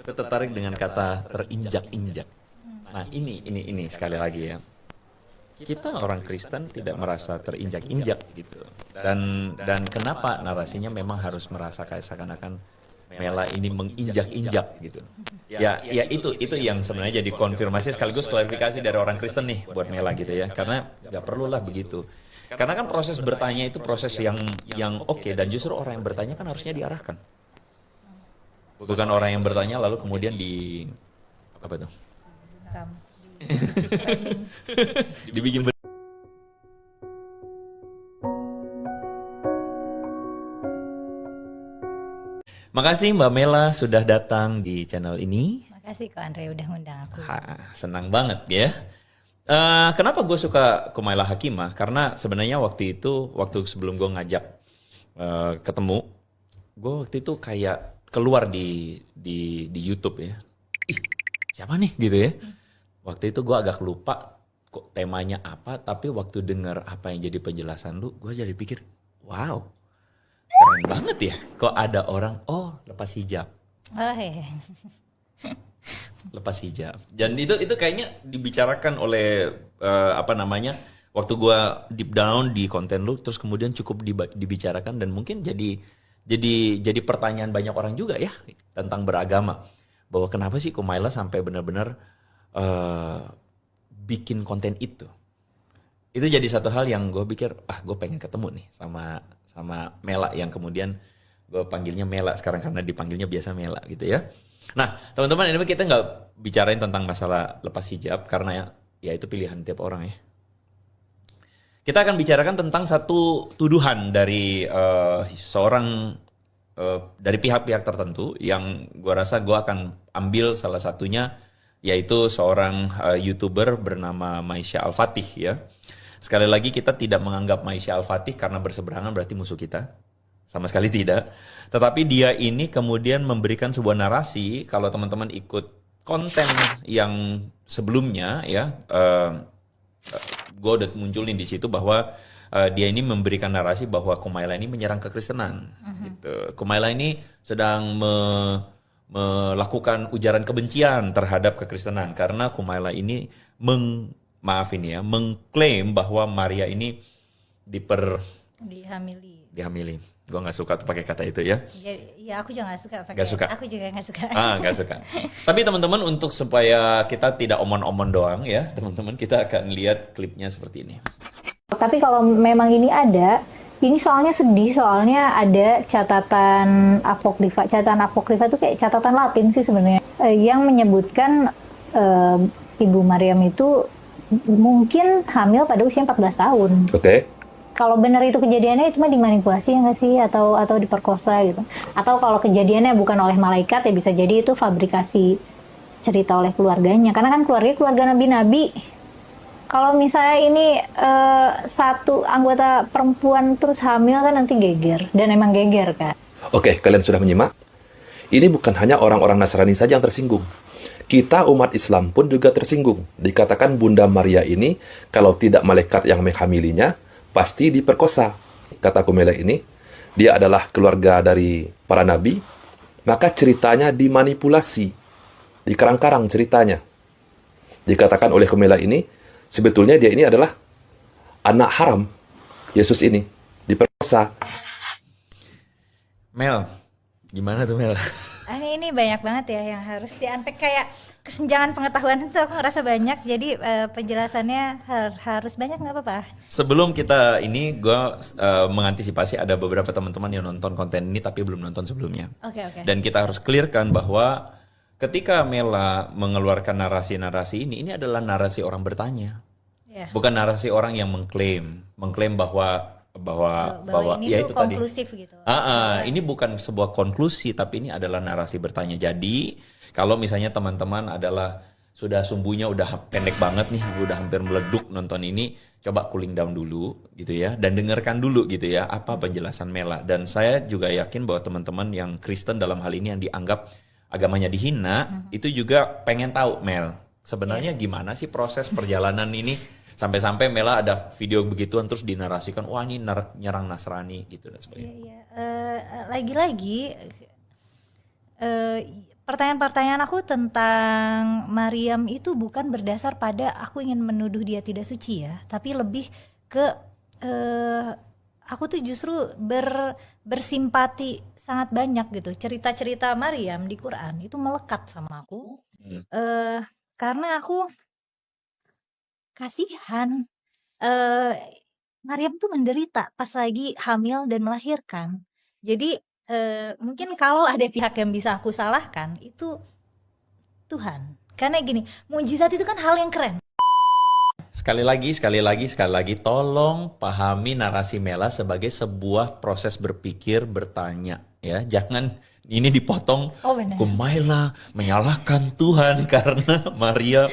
tertarik dengan kata terinjak-injak. Nah, ini sekali lagi ya. Kita orang Kristen tidak merasa terinjak-injak gitu. Dan kenapa narasinya memang harus merasa kayak seakan-akan Mela ini menginjak-injak gitu. Ya itu yang sebenarnya jadi konfirmasi sekaligus klarifikasi dari orang Kristen nih buat Mela gitu ya. Karena nggak perlulah begitu. Karena kan proses bertanya itu proses yang oke, dan justru orang yang bertanya kan harusnya diarahkan. Bukan orang yang bertanya lalu kemudian apa tuh? Dibikin Makasih Mbak Mela sudah datang di channel ini. Makasih kok Andre udah ngundang aku. Senang banget ya. Kenapa gue suka Kumaila Hakimah? Karena sebenarnya waktu sebelum gue ngajak ketemu, gue waktu itu kayak keluar di YouTube ya. Ih, siapa nih gitu ya. Waktu itu gue agak lupa kok temanya apa, tapi waktu dengar apa yang jadi penjelasan lu, gue jadi pikir, wow, keren banget ya. Kok ada orang, lepas hijab. Oh iya. Lepas hijab. Dan itu kayaknya dibicarakan oleh waktu gue deep down di konten lu, terus kemudian cukup dibicarakan dan mungkin jadi pertanyaan banyak orang juga ya tentang beragama, bahwa kenapa sih Kumaila sampai benar-benar bikin konten itu jadi satu hal yang gue pikir gue pengen ketemu nih sama Mela, yang kemudian gue panggilnya Mela sekarang karena dipanggilnya biasa Mela gitu ya. Nah teman-teman, ini kita nggak bicarain tentang masalah lepas hijab karena ya itu pilihan tiap orang ya. Kita akan bicarakan tentang satu tuduhan dari seorang dari pihak-pihak tertentu yang gue rasa gue akan ambil salah satunya, yaitu seorang YouTuber bernama Maisha Al-Fatih ya. Sekali lagi kita tidak menganggap Maisha Al-Fatih karena berseberangan berarti musuh kita. Sama sekali tidak. Tetapi dia ini kemudian memberikan sebuah narasi, kalau teman-teman ikut konten yang sebelumnya ya, gue udah munculin di situ bahwa dia ini memberikan narasi bahwa Kumaila ini menyerang kekristenan. Gitu. Kumaila ini sedang melakukan ujaran kebencian terhadap kekristenan karena Kumaila ini mengklaim bahwa Maria ini dihamili. Gue nggak suka tuh pakai kata itu ya. Ya aku juga nggak suka pakai. Nggak suka. Aku juga nggak suka. Nggak suka. Tapi teman-teman, untuk supaya kita tidak omon-omon doang ya, teman-teman, kita akan lihat klipnya seperti ini. Tapi kalau memang ini ada, ini soalnya sedih, soalnya ada catatan apokrifa. Catatan apokrifa itu kayak catatan Latin sih sebenarnya, yang menyebutkan Ibu Maryam itu mungkin hamil pada usia 14 tahun. Oke. Kalau benar itu kejadiannya, cuma dimanipulasi ya nggak sih, atau diperkosa gitu. Atau kalau kejadiannya bukan oleh malaikat, ya bisa jadi itu fabrikasi cerita oleh keluarganya. Karena kan keluarga nabi-nabi. Kalau misalnya ini satu anggota perempuan terus hamil kan nanti geger, dan emang geger kan. Oke, kalian sudah menyimak? Ini bukan hanya orang-orang Nasrani saja yang tersinggung. Kita umat Islam pun juga tersinggung. Dikatakan Bunda Maria ini, kalau tidak malaikat yang menghamilinya, pasti diperkosa. Kata Kumaila ini, dia adalah keluarga dari para nabi, maka ceritanya dimanipulasi, dikarang-karang ceritanya. Dikatakan oleh Kumaila ini, sebetulnya dia ini adalah anak haram. Yesus ini diperkosa. Mel, gimana tuh Mel? Ini banyak banget ya yang harus di-unpack, kayak kesenjangan pengetahuan itu aku ngerasa banyak, jadi penjelasannya harus banyak, nggak apa-apa. Sebelum kita ini, gue mengantisipasi ada beberapa teman-teman yang nonton konten ini tapi belum nonton sebelumnya. Oke. Dan kita harus clearkan bahwa ketika Mela mengeluarkan narasi-narasi ini adalah narasi orang bertanya. Yeah. Bukan narasi orang yang mengklaim bahwa ini ya tuh itu konklusif tadi. gitu. Ini bukan sebuah konklusi, tapi ini adalah narasi bertanya. Jadi kalau misalnya teman-teman adalah sudah sumbunya udah pendek banget nih, udah hampir meleduk nonton ini, coba cooling down dulu gitu ya, dan dengarkan dulu gitu ya apa penjelasan Mela. Dan saya juga yakin bahwa teman-teman yang Kristen dalam hal ini yang dianggap agamanya dihina, itu juga pengen tahu Mel, sebenarnya gimana sih proses perjalanan ini sampai-sampai Mela ada video begituan terus dinarasikan, wah ini nyerang Nasrani gitu dan sebagainya. Lagi-lagi pertanyaan-pertanyaan aku tentang Maryam itu bukan berdasar pada aku ingin menuduh dia tidak suci ya, tapi lebih ke aku tuh justru bersimpati sangat banyak gitu. Cerita-cerita Maryam di Quran itu melekat sama aku. Karena aku kasihan. Maryam tuh menderita pas lagi hamil dan melahirkan. Jadi mungkin kalau ada pihak yang bisa aku salahkan itu Tuhan. Karena gini, mukjizat itu kan hal yang keren. Sekali lagi, tolong pahami narasi Mela sebagai sebuah proses berpikir, bertanya, ya. Jangan ini dipotong, Oh benar. Kumaila menyalahkan Tuhan karena Maria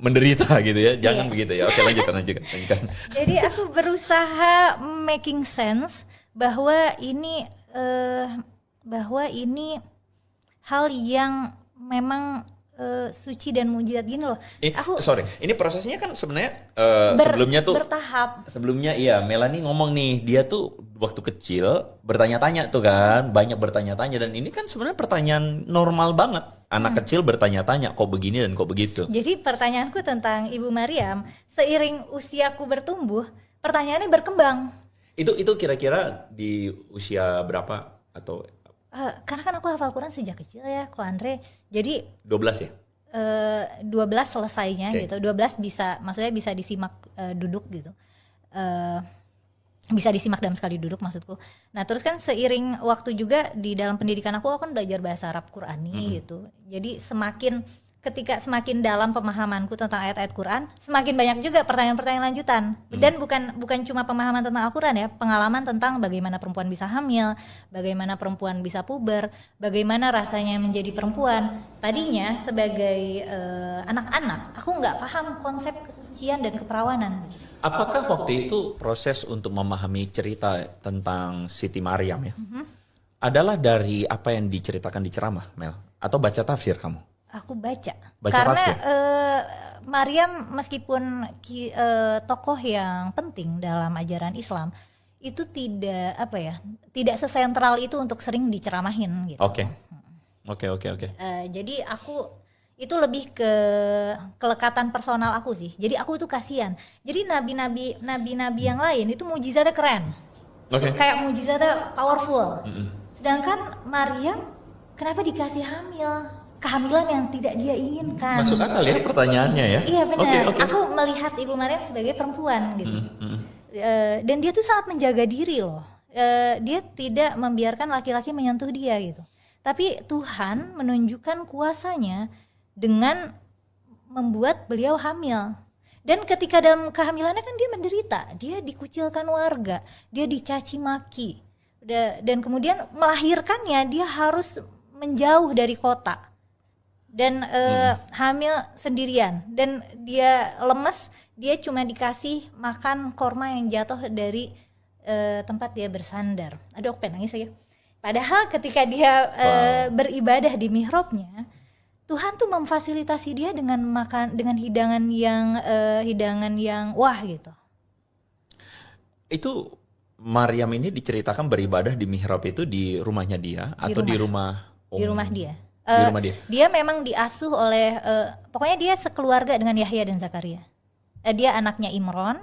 menderita gitu ya. Jangan Iya. begitu ya. Oke, lanjutkan. Jadi aku berusaha making sense bahwa ini hal yang memang suci dan mujizat gini loh. Sorry, ini prosesnya kan sebenarnya sebelumnya tuh bertahap. Sebelumnya iya, Melanie ngomong nih, dia tuh waktu kecil bertanya-tanya tuh kan, banyak bertanya-tanya, dan ini kan sebenarnya pertanyaan normal banget. Anak kecil bertanya-tanya, kok begini dan kok begitu. Jadi pertanyaanku tentang Ibu Maryam, seiring usiaku bertumbuh, pertanyaannya berkembang. Itu kira-kira di usia berapa atau Karena kan aku hafal Quran sejak kecil ya, Ko Andre. Jadi 12 ya? 12 selesainya Oke. gitu. 12 maksudnya bisa disimak duduk gitu. Bisa disimak dalam sekali duduk maksudku. Nah terus kan seiring waktu juga di dalam pendidikan aku kan belajar bahasa Arab Qurani gitu. Jadi semakin dalam pemahamanku tentang ayat-ayat Quran, semakin banyak juga pertanyaan-pertanyaan lanjutan. Dan bukan cuma pemahaman tentang Al-Quran ya, pengalaman tentang bagaimana perempuan bisa hamil, bagaimana perempuan bisa puber, bagaimana rasanya menjadi perempuan. Tadinya sebagai anak-anak, aku nggak paham konsep kesucian dan keperawanan. Apakah waktu itu proses untuk memahami cerita tentang Siti Maryam ya, adalah dari apa yang diceritakan di ceramah, Mel? Atau baca tafsir kamu? Aku baca Karena tafsir. Maryam meskipun tokoh yang penting dalam ajaran Islam itu tidak sesentral itu untuk sering diceramahin gitu. Oke. Jadi aku itu lebih ke kelekatan personal aku sih. Jadi aku itu kasihan. Jadi nabi-nabi yang lain itu mujizatnya keren. Oke. Kayak mujizatnya powerful. Sedangkan Maryam kenapa dikasih hamil? Kehamilan yang tidak dia inginkan. Masuk akal ya pertanyaannya ya. Iya benar. Oke. Aku melihat Ibu Maryam sebagai perempuan gitu. Dan dia tuh sangat menjaga diri loh. Dia tidak membiarkan laki-laki menyentuh dia gitu. Tapi Tuhan menunjukkan kuasanya dengan membuat beliau hamil. Dan ketika dalam kehamilannya kan dia menderita, dia dikucilkan warga, dia dicaci maki. Dan kemudian melahirkannya dia harus menjauh dari kota. Dan hamil sendirian, dan dia lemes, dia cuma dikasih makan korma yang jatuh dari tempat dia bersandar. Aduh aku pengen nangis aja. Padahal ketika dia beribadah di mihrabnya, Tuhan tuh memfasilitasi dia dengan makan, dengan hidangan yang wah gitu. Itu Maryam ini diceritakan beribadah di mihrab itu di rumahnya dia atau di rumah Di rumah dia. Di rumah dia. Dia memang diasuh oleh pokoknya dia sekeluarga dengan Yahya dan Zakaria. Dia anaknya Imron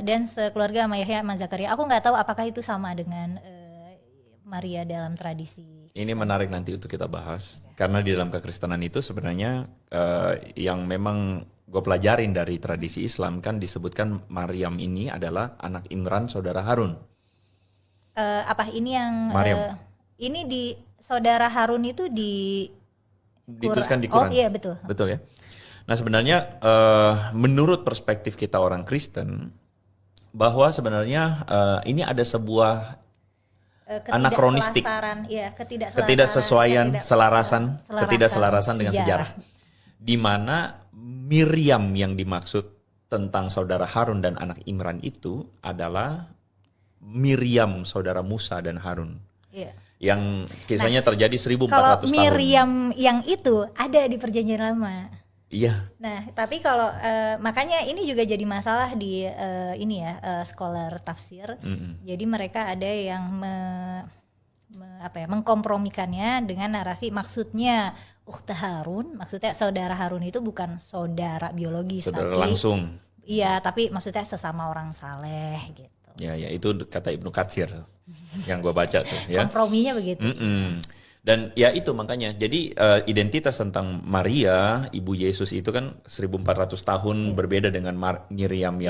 dan sekeluarga sama Yahya sama Zakaria. Aku nggak tahu apakah itu sama dengan Maria dalam tradisi. Ini menarik nanti untuk kita bahas karena di dalam kekristenan itu sebenarnya yang memang gue pelajarin dari tradisi Islam kan disebutkan Maryam ini adalah anak Imran saudara Harun. Ini yang Maryam. ini di saudara Harun itu dituliskan di Quran. Oh iya betul. Betul ya. Nah sebenarnya menurut perspektif kita orang Kristen bahwa sebenarnya ini ada sebuah anakronistik, ketidakselarasan dengan sejarah. Di mana Miriam yang dimaksud tentang saudara Harun dan anak Imran itu adalah Miriam saudara Musa dan Harun. Iya. Yang kisahnya terjadi 1400 kalau tahun. Miriam yang itu ada di Perjanjian Lama. Iya. Nah, tapi kalau makanya ini juga jadi masalah di scholar tafsir. Jadi mereka ada yang mengkompromikannya dengan narasi maksudnya ukhta Harun, maksudnya saudara Harun itu bukan saudara biologis, Saudara tapi langsung. iya, tapi maksudnya sesama orang saleh gitu. Ya, itu kata Ibnu Katsir yang gue baca tuh ya. Komprominya begitu. Dan ya itu makanya. Jadi identitas tentang Maria, ibu Yesus itu kan 1400 tahun berbeda dengan Miriam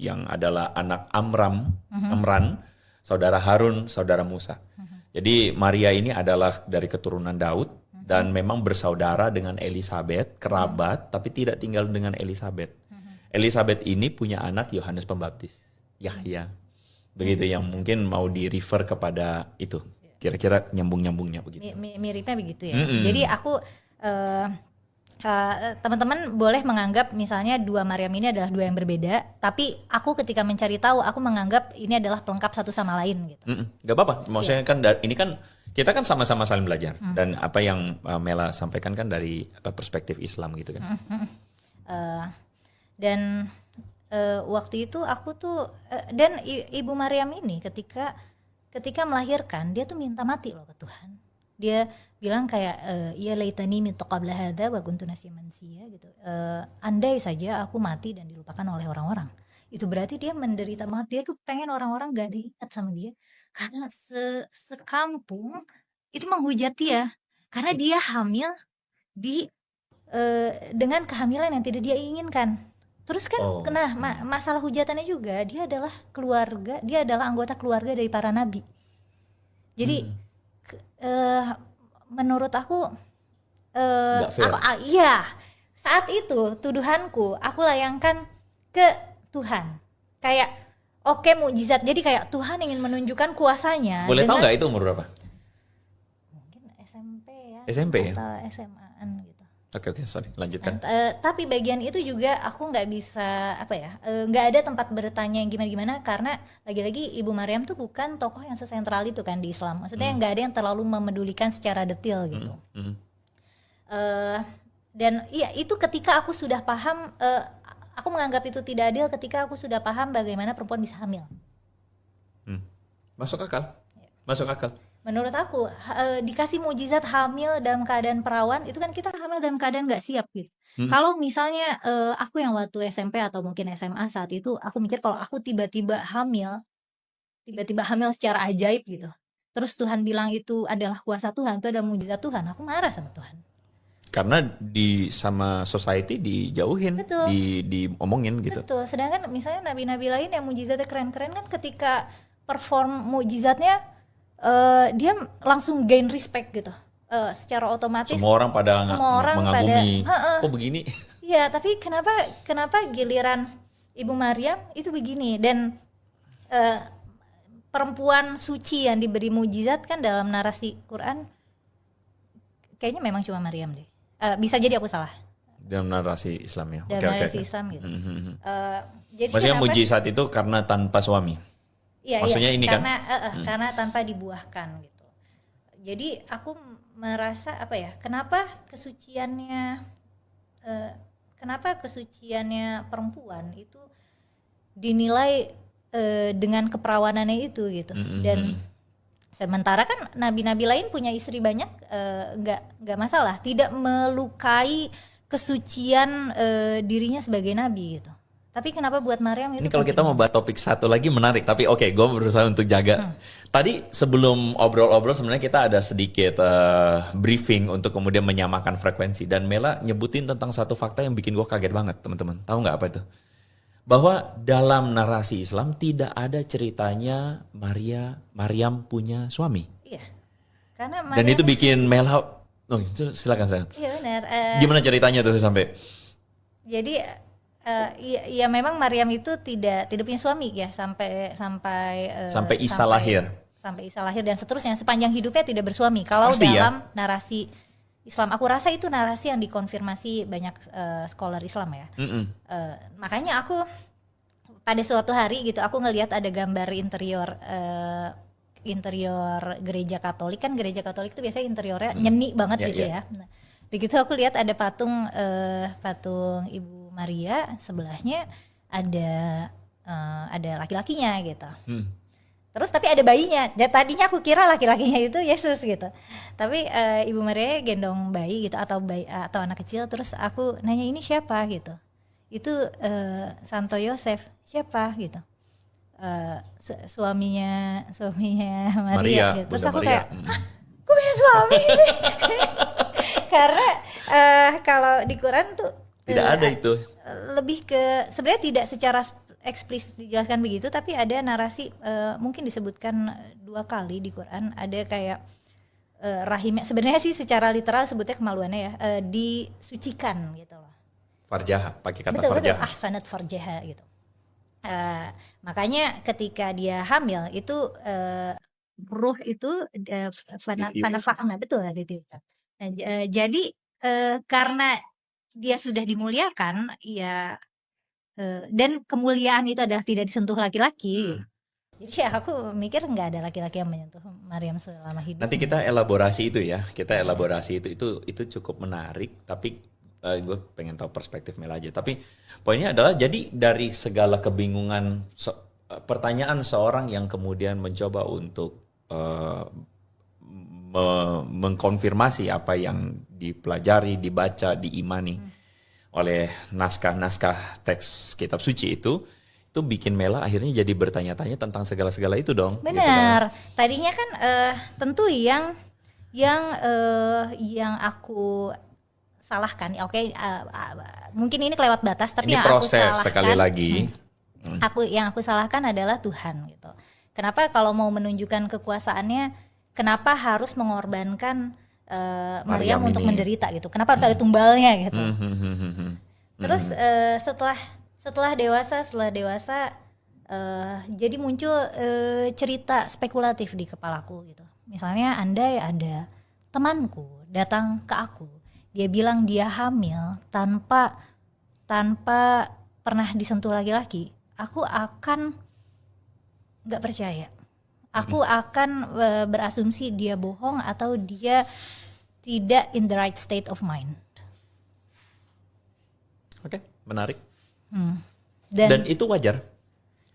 yang adalah anak Amran, saudara Harun, saudara Musa. Jadi Maria ini adalah dari keturunan Daud dan memang bersaudara dengan Elizabeth, kerabat, tapi tidak tinggal dengan Elizabeth. Elizabeth ini punya anak Yohanes Pembaptis, Yahya. Begitu yang mungkin mau di-refer kepada itu. Kira-kira nyambung-nyambungnya begitu. Miripnya begitu ya. Jadi aku teman-teman boleh menganggap misalnya dua Maryam ini adalah dua yang berbeda, tapi aku ketika mencari tahu aku menganggap ini adalah pelengkap satu sama lain gitu. Gak apa-apa. Maksudnya kan ini kan kita kan sama-sama saling belajar dan apa yang Mela sampaikan kan dari perspektif Islam gitu kan. Dan waktu itu aku tuh dan ibu Maryam ini ketika melahirkan dia tuh minta mati loh ke Tuhan. Dia bilang kayak ya laitani mitu qabla hadza wa kuntu nasiyan mansiya gitu. Andai saja aku mati dan dilupakan oleh orang-orang. Itu berarti dia menderita banget. Dia tuh pengen orang-orang gak ada ingat sama dia karena sekampung itu menghujat dia karena dia hamil di dengan kehamilan yang tidak dia inginkan. Terus kan masalah hujatannya juga dia adalah anggota keluarga dari para nabi. Jadi menurut aku iya, saat itu tuduhanku aku layangkan ke Tuhan. Kayak oke, mukjizat. Jadi kayak Tuhan ingin menunjukkan kuasanya. Boleh tahu nggak itu umur berapa? Mungkin SMP ya. SMP ya? Atau SMA-an gitu. Oke, sorry, lanjutkan. Tapi bagian itu juga aku nggak bisa nggak ada tempat bertanya yang gimana-gimana karena lagi-lagi Ibu Maryam tuh bukan tokoh yang sesentral itu kan di Islam. Maksudnya nggak ada yang terlalu memedulikan secara detail gitu. Dan iya itu ketika aku sudah paham, aku menganggap itu tidak adil ketika aku sudah paham bagaimana perempuan bisa hamil. Masuk akal. Menurut aku dikasih mukjizat hamil dalam keadaan perawan itu kan kita hamil dalam keadaan nggak siap gitu. Kalau misalnya aku yang waktu SMP atau mungkin SMA saat itu aku mikir kalau aku tiba-tiba hamil secara ajaib gitu. Terus Tuhan bilang itu adalah kuasa Tuhan, itu ada mukjizat Tuhan, aku marah sama Tuhan. Karena sama society dijauhin, diomongin gitu. Betul. Sedangkan misalnya nabi-nabi lain yang mukjizatnya keren-keren kan ketika perform mukjizatnya dia langsung gain respect gitu, secara otomatis semua orang pada mengagumi kok begini. Iya, tapi kenapa giliran Ibu Maryam itu begini. Dan perempuan suci yang diberi mujizat kan dalam narasi Quran kayaknya memang cuma Maryam deh. Bisa jadi aku salah dalam narasi Islam ya. Dalam narasi Islam gitu. Jadi maksudnya mujizat itu karena tanpa suami. Iya, maksudnya ini karena tanpa dibuahkan gitu. Jadi aku merasa kenapa kesuciannya perempuan itu dinilai dengan keperawanannya itu gitu. Dan sementara kan nabi-nabi lain punya istri banyak, nggak masalah, tidak melukai kesucian dirinya sebagai nabi gitu. Tapi kenapa buat Maryam itu? Ini kalau kita mau bahas topik satu lagi menarik, tapi oke, gue berusaha untuk jaga. Tadi sebelum obrol-obrol sebenarnya kita ada sedikit briefing untuk kemudian menyamakan frekuensi. Dan Mela nyebutin tentang satu fakta yang bikin gue kaget banget, teman-teman. Tahu nggak apa itu? Bahwa dalam narasi Islam tidak ada ceritanya Maryam punya suami. Iya. Karena dan itu bikin Mela, itu silakan. Iya benar. Gimana ceritanya tuh sampai? Jadi ya memang Maryam itu tidak punya suami ya sampai Isa lahir. Sampai Isa lahir dan seterusnya sepanjang hidupnya tidak bersuami. Kalau pasti dalam narasi Islam, aku rasa itu narasi yang dikonfirmasi banyak scholar Islam ya. Makanya aku pada suatu hari gitu aku ngelihat ada gambar interior gereja Katolik. Kan gereja Katolik itu biasanya interiornya nyeni banget gitu ya. Nah, begitu aku lihat ada patung Ibu Maria, sebelahnya ada laki-lakinya gitu. Terus tapi ada bayinya. Tadinya aku kira laki-lakinya itu Yesus gitu. Tapi Ibu Maria gendong bayi gitu atau anak kecil. Terus aku nanya ini siapa gitu. Itu Santo Yosef. Siapa gitu. Suaminya Maria gitu. Terus Bunda aku Maria. kayak, gue punya suami. Karena kalau di Quran tuh Tidak ada itu. lebih ke sebenarnya tidak secara eksplisit dijelaskan begitu, tapi ada narasi mungkin disebutkan 2 kali di Quran, ada kayak rahimnya, sebenarnya sih secara literal sebutnya kemaluannya ya, disucikan gitu loh. Farjaha, pakai kata Betul, farjaha. ahsanat farjaha gitu. Makanya ketika dia hamil itu ruh itu fanafakna, betul ya gitu. Nah, jadi karena dia sudah dimuliakan ya, dan kemuliaan itu adalah tidak disentuh laki-laki. Jadi ya aku mikir nggak ada laki-laki yang menyentuh Maryam selama hidup. Nanti kita elaborasi itu ya, kita elaborasi itu cukup menarik. Tapi gue pengen tahu perspektif Mel aja. Tapi poinnya adalah jadi dari segala kebingungan pertanyaan seorang yang kemudian mencoba untuk mengkonfirmasi apa yang dipelajari, dibaca, diimani oleh naskah-naskah teks kitab suci itu bikin Mela akhirnya jadi bertanya-tanya tentang segala-segala itu dong. Benar. Gitu kan? Tadinya kan tentu yang aku salahkan. Oke, mungkin ini kelewat batas, tapi ini yang proses aku salahkan, sekali lagi. Yang aku salahkan adalah Tuhan gitu. Kenapa kalau mau menunjukkan kekuasaannya, kenapa harus mengorbankan Maryam untuk menderita gitu? Kenapa harus ada tumbalnya gitu? Terus setelah dewasa jadi muncul cerita spekulatif di kepalaku gitu. Misalnya andai ada temanku datang ke aku, dia bilang dia hamil tanpa pernah disentuh laki-laki, aku akan nggak percaya. Aku akan berasumsi dia bohong atau dia tidak in the right state of mind. Oke, menarik. Dan itu wajar.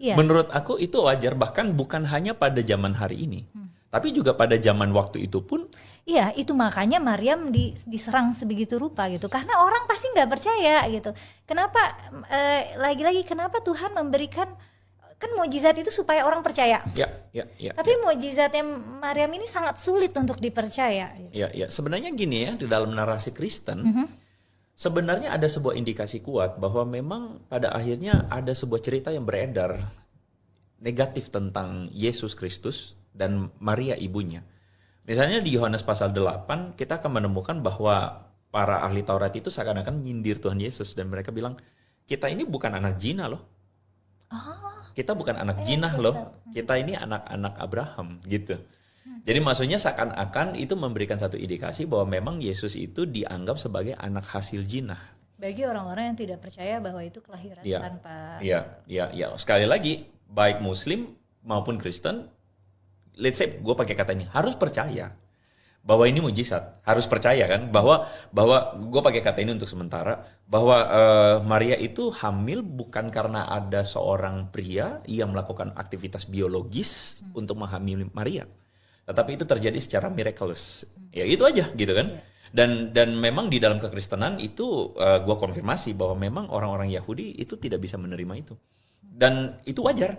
iya. Menurut aku itu wajar, bahkan bukan hanya pada zaman hari ini, tapi juga pada zaman waktu itu pun. Iya, itu makanya Maryam diserang sebegitu rupa gitu, karena orang pasti nggak percaya gitu. Kenapa lagi-lagi kenapa Tuhan memberikan kan mukjizat itu supaya orang percaya. Ya. Tapi mukjizatnya Maryam ini sangat sulit untuk dipercaya. Gitu. Ya. Sebenarnya gini ya, di dalam narasi Kristen, sebenarnya ada sebuah indikasi kuat bahwa memang pada akhirnya ada sebuah cerita yang beredar negatif tentang Yesus Kristus dan Maria ibunya. Misalnya di Yohanes pasal 8 kita akan menemukan bahwa para ahli Taurat itu seakan-akan nyindir Tuhan Yesus dan mereka bilang, kita ini bukan anak zina loh. Kita bukan anak jinah loh. Kita ini anak-anak Abraham gitu. Jadi maksudnya seakan-akan itu memberikan satu indikasi bahwa memang Yesus itu dianggap sebagai anak hasil jinah. Bagi orang-orang yang tidak percaya bahwa itu kelahiran tanpa. Iya. Sekali lagi, baik Muslim maupun Kristen, let's say gue pakai kata ini, harus percaya bahwa ini mujizat, harus percaya kan, bahwa gue pakai kata ini untuk sementara, bahwa Maria itu hamil bukan karena ada seorang pria yang melakukan aktivitas biologis untuk menghamili Maria, tetapi itu terjadi secara miraculous. Ya itu aja gitu kan. Dan memang di dalam kekristenan itu gue konfirmasi bahwa memang orang-orang Yahudi itu tidak bisa menerima itu, dan itu wajar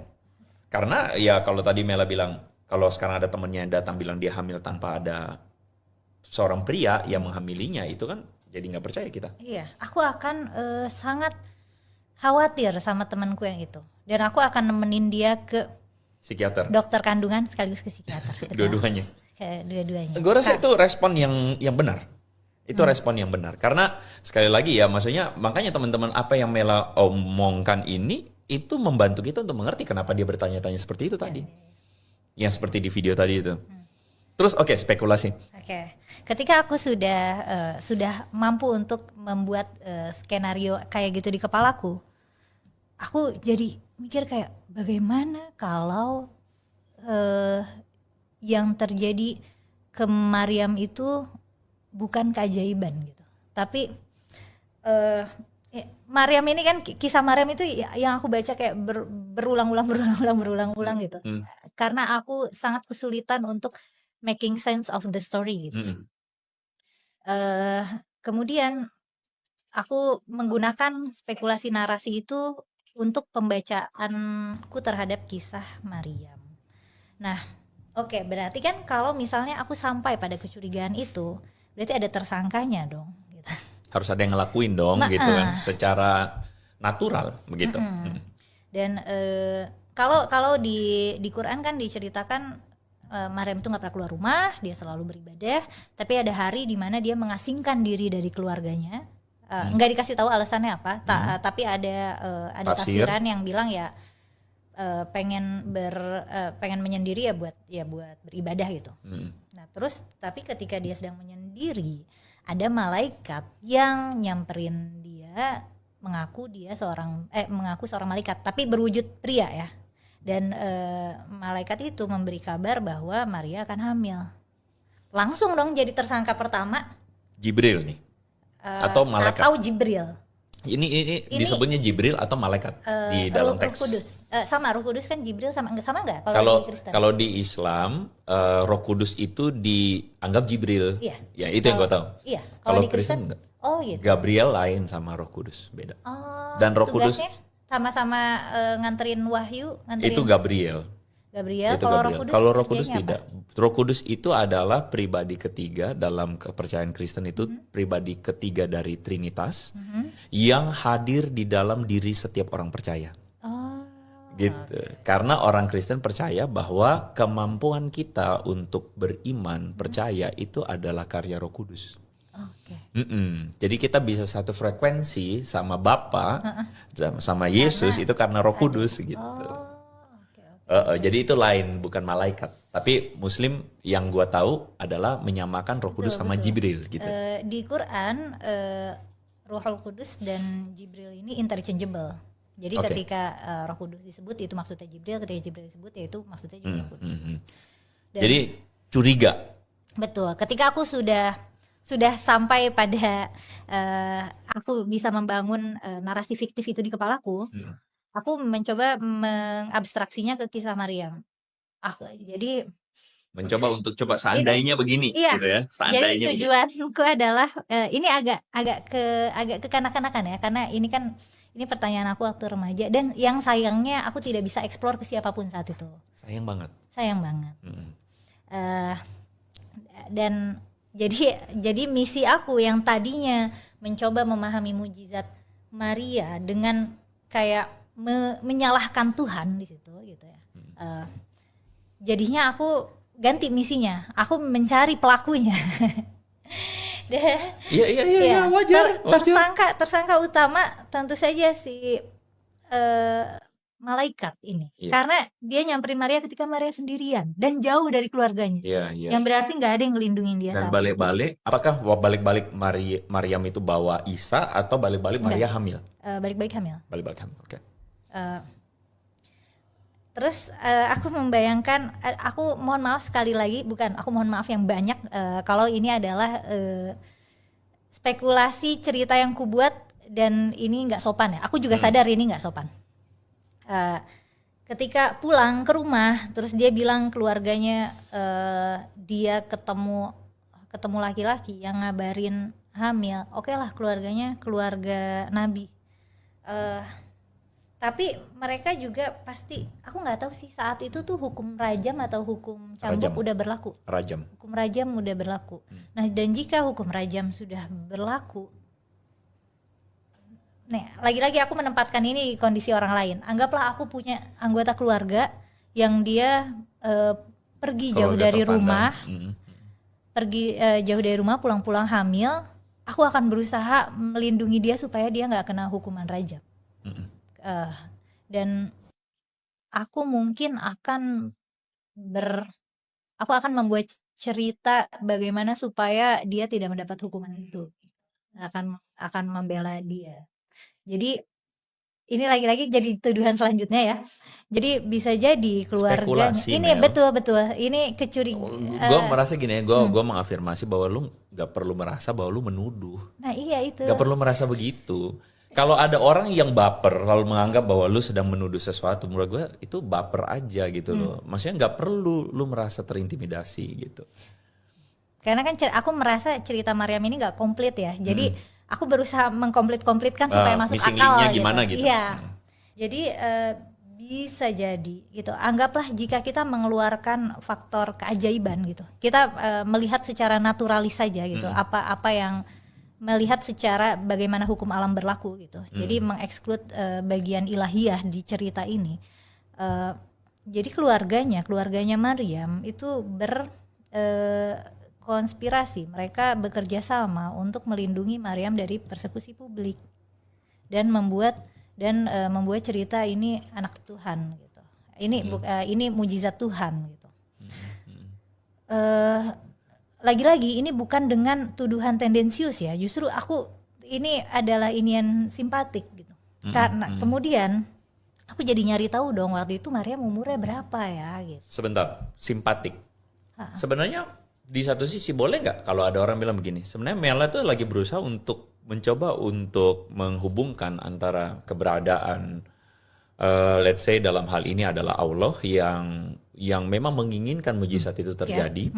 karena ya kalau tadi Mela bilang kalau sekarang ada temennya yang datang bilang dia hamil tanpa ada seorang pria yang menghamilinya, itu kan jadi nggak percaya kita. Iya, aku akan sangat khawatir sama temanku yang itu, dan aku akan nemenin dia ke psikiater, dokter kandungan sekaligus ke psikiater. dua-duanya. Dua-duanya. Gue rasa itu respon yang benar. Itu respon yang benar. Karena sekali lagi ya, maksudnya makanya teman-teman apa yang Mela omongkan ini itu membantu kita untuk mengerti kenapa dia bertanya-tanya seperti itu tadi. Yang seperti di video tadi itu. Terus oke, spekulasi. Oke. Ketika aku sudah mampu untuk membuat skenario kayak gitu di kepalaku, aku jadi mikir kayak bagaimana kalau yang terjadi ke Maryam itu bukan keajaiban gitu, tapi Maryam ini kan kisah Maryam itu yang aku baca kayak berulang-ulang gitu. karena aku sangat kesulitan untuk making sense of the story gitu. Mm-mm. Kemudian aku menggunakan spekulasi narasi itu untuk pembacaanku terhadap kisah Maryam. Nah, oke, berarti kan kalau misalnya aku sampai pada kecurigaan itu, berarti ada tersangkanya dong. Gitu. Harus ada yang ngelakuin dong gitu kan, secara natural begitu. Dan kalau di Quran kan diceritakan Maryam itu nggak pernah keluar rumah, dia selalu beribadah, tapi ada hari di mana dia mengasingkan diri dari keluarganya. Nggak dikasih tahu alasannya apa, tapi ada Tafsir. tafsiran yang bilang ya pengen menyendiri ya buat beribadah gitu. Nah terus tapi ketika dia sedang menyendiri, ada malaikat yang nyamperin dia, mengaku seorang malaikat tapi berwujud pria ya. Dan malaikat itu memberi kabar bahwa Maria akan hamil. Langsung dong jadi tersangka pertama. Jibril nih. Atau malaikat. Atau Jibril. Ini disebutnya Jibril atau malaikat di dalam teks. Roh Kudus. Sama Roh Kudus kan Jibril sama nggak Kalau di Kristen? kalau di Islam Roh Kudus itu dianggap Jibril. Iya. Ya itu yang gue tahu. Iya. Kalau di Kristen enggak. Oh gitu. Gabriel lain sama Roh Kudus, beda. Oh, Dan Roh Kudus tugasnya sama-sama nganterin wahyu, itu Gabriel. Gabriel. Itu Kalau Roh Gabriel. Kudus Kalau Roh Kudus kerjanya tidak. Roh Kudus itu adalah pribadi ketiga dalam kepercayaan Kristen itu, pribadi ketiga dari Trinitas yang hadir di dalam diri setiap orang percaya. Oh. Gitu. Karena orang Kristen percaya bahwa kemampuan kita untuk beriman, percaya itu adalah karya Roh Kudus. Oke. Jadi kita bisa satu frekuensi sama Bapa, sama Yesus itu karena Roh Kudus gitu. Jadi itu lain, bukan malaikat. Tapi Muslim yang gua tahu adalah menyamakan Roh Kudus sama Jibril gitu. Di Quran Ruhul Kudus dan Jibril ini interchangeable. Jadi ketika Roh Kudus disebut itu maksudnya Jibril, ketika Jibril disebut ya itu maksudnya juga Roh Kudus. Jadi curiga. Betul. Ketika aku sudah sampai pada aku bisa membangun narasi fiktif itu di kepalaku, aku mencoba mengabstraksinya ke kisah Maryam. Jadi Mencoba untuk seandainya begini iya, gitu ya. Seandainya jadi tujuanku adalah ini agak ke kanak-kanakan ya, karena ini pertanyaan aku waktu remaja dan yang sayangnya aku tidak bisa eksplor ke siapapun saat itu. Sayang banget. Dan jadi misi aku yang tadinya mencoba memahami mujizat Maria dengan kayak menyalahkan Tuhan di situ gitu ya. Jadinya aku ganti misinya, aku mencari pelakunya. Iya, wajar. Tersangka utama tentu saja si malaikat ini, karena dia nyamperin Maria ketika Maria sendirian dan jauh dari keluarganya. Yang berarti nggak ada yang ngelindungin dia. Dan balik-balik, apakah balik-balik Maryam itu bawa Isa atau balik-balik Maria hamil? Balik-balik hamil. Balik-balik hamil, oke. Terus aku membayangkan, aku mohon maaf sekali lagi, aku mohon maaf yang banyak kalau ini adalah spekulasi cerita yang kubuat dan ini nggak sopan ya. Aku juga sadar ini nggak sopan. Ketika pulang ke rumah, terus dia bilang keluarganya dia ketemu laki-laki yang ngabarin hamil. Oke lah, keluarganya keluarga Nabi. Tapi mereka juga pasti, aku nggak tahu sih saat itu tuh hukum rajam atau hukum cambuk udah berlaku. Hukum rajam udah berlaku. Nah, dan jika hukum rajam sudah berlaku, nih lagi-lagi aku menempatkan ini di kondisi orang lain. Anggaplah aku punya anggota keluarga yang dia pergi jauh dari rumah, pulang-pulang hamil. Aku akan berusaha melindungi dia supaya dia nggak kena hukuman rajam. Dan aku mungkin akan membuat cerita bagaimana supaya dia tidak mendapat hukuman itu, akan membela dia. Jadi ini lagi-lagi jadi tuduhan selanjutnya ya. Jadi bisa jadi keluarganya ini Mel. betul ini kecurigaan. Gue merasa gini ya, gue mengafirmasi bahwa lu nggak perlu merasa bahwa lu menuduh. Nah iya itu. Nggak perlu merasa begitu. Kalau ada orang yang baper lalu menganggap bahwa lu sedang menuduh sesuatu, menurut gue itu baper aja gitu loh. Maksudnya nggak perlu lu merasa terintimidasi gitu. Karena kan aku merasa cerita Maryam ini nggak komplit ya. Jadi aku berusaha mengkomplit-komplitkan supaya masuk missing akal link-nya gitu. gimana gitu. Iya. Jadi bisa jadi gitu. Anggaplah jika kita mengeluarkan faktor keajaiban gitu. Kita melihat secara naturalis saja gitu. Apa yang melihat secara bagaimana hukum alam berlaku gitu. Jadi mengeksklud bagian ilahiyah di cerita ini. Jadi keluarganya Maryam itu konspirasi. Mereka bekerja sama untuk melindungi Maryam dari persekusi publik dan membuat cerita ini anak Tuhan gitu. Ini mujizat Tuhan gitu. Lagi-lagi ini bukan dengan tuduhan tendensius ya. Justru ini adalah inian simpatik gitu. Karena kemudian aku jadi nyari tahu dong waktu itu Maryam umurnya berapa ya gitu. Sebentar, simpatik. Sebenarnya di satu sisi boleh nggak kalau ada orang bilang begini, sebenarnya Mela tuh lagi berusaha untuk mencoba untuk menghubungkan antara keberadaan let's say dalam hal ini adalah Allah yang memang menginginkan mujizat itu terjadi.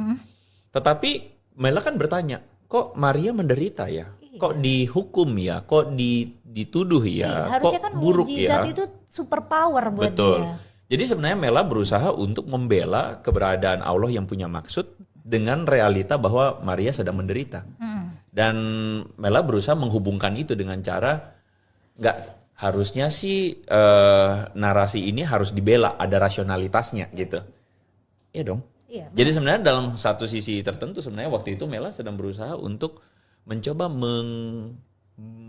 Tetapi Mela kan bertanya, kok Maria menderita ya? Kok dihukum ya? Kok dituduh ya? Harusnya Kok kan buruk mujizat ya? itu super power buat Betul. dia. Jadi sebenarnya Mela berusaha untuk membela keberadaan Allah yang punya maksud dengan realita bahwa Maria sedang menderita. Dan Mela berusaha menghubungkan itu dengan cara nggak harusnya sih narasi ini harus dibela, ada rasionalitasnya gitu. Iya dong. Iya. Jadi sebenarnya dalam satu sisi tertentu sebenarnya waktu itu Mela sedang berusaha untuk mencoba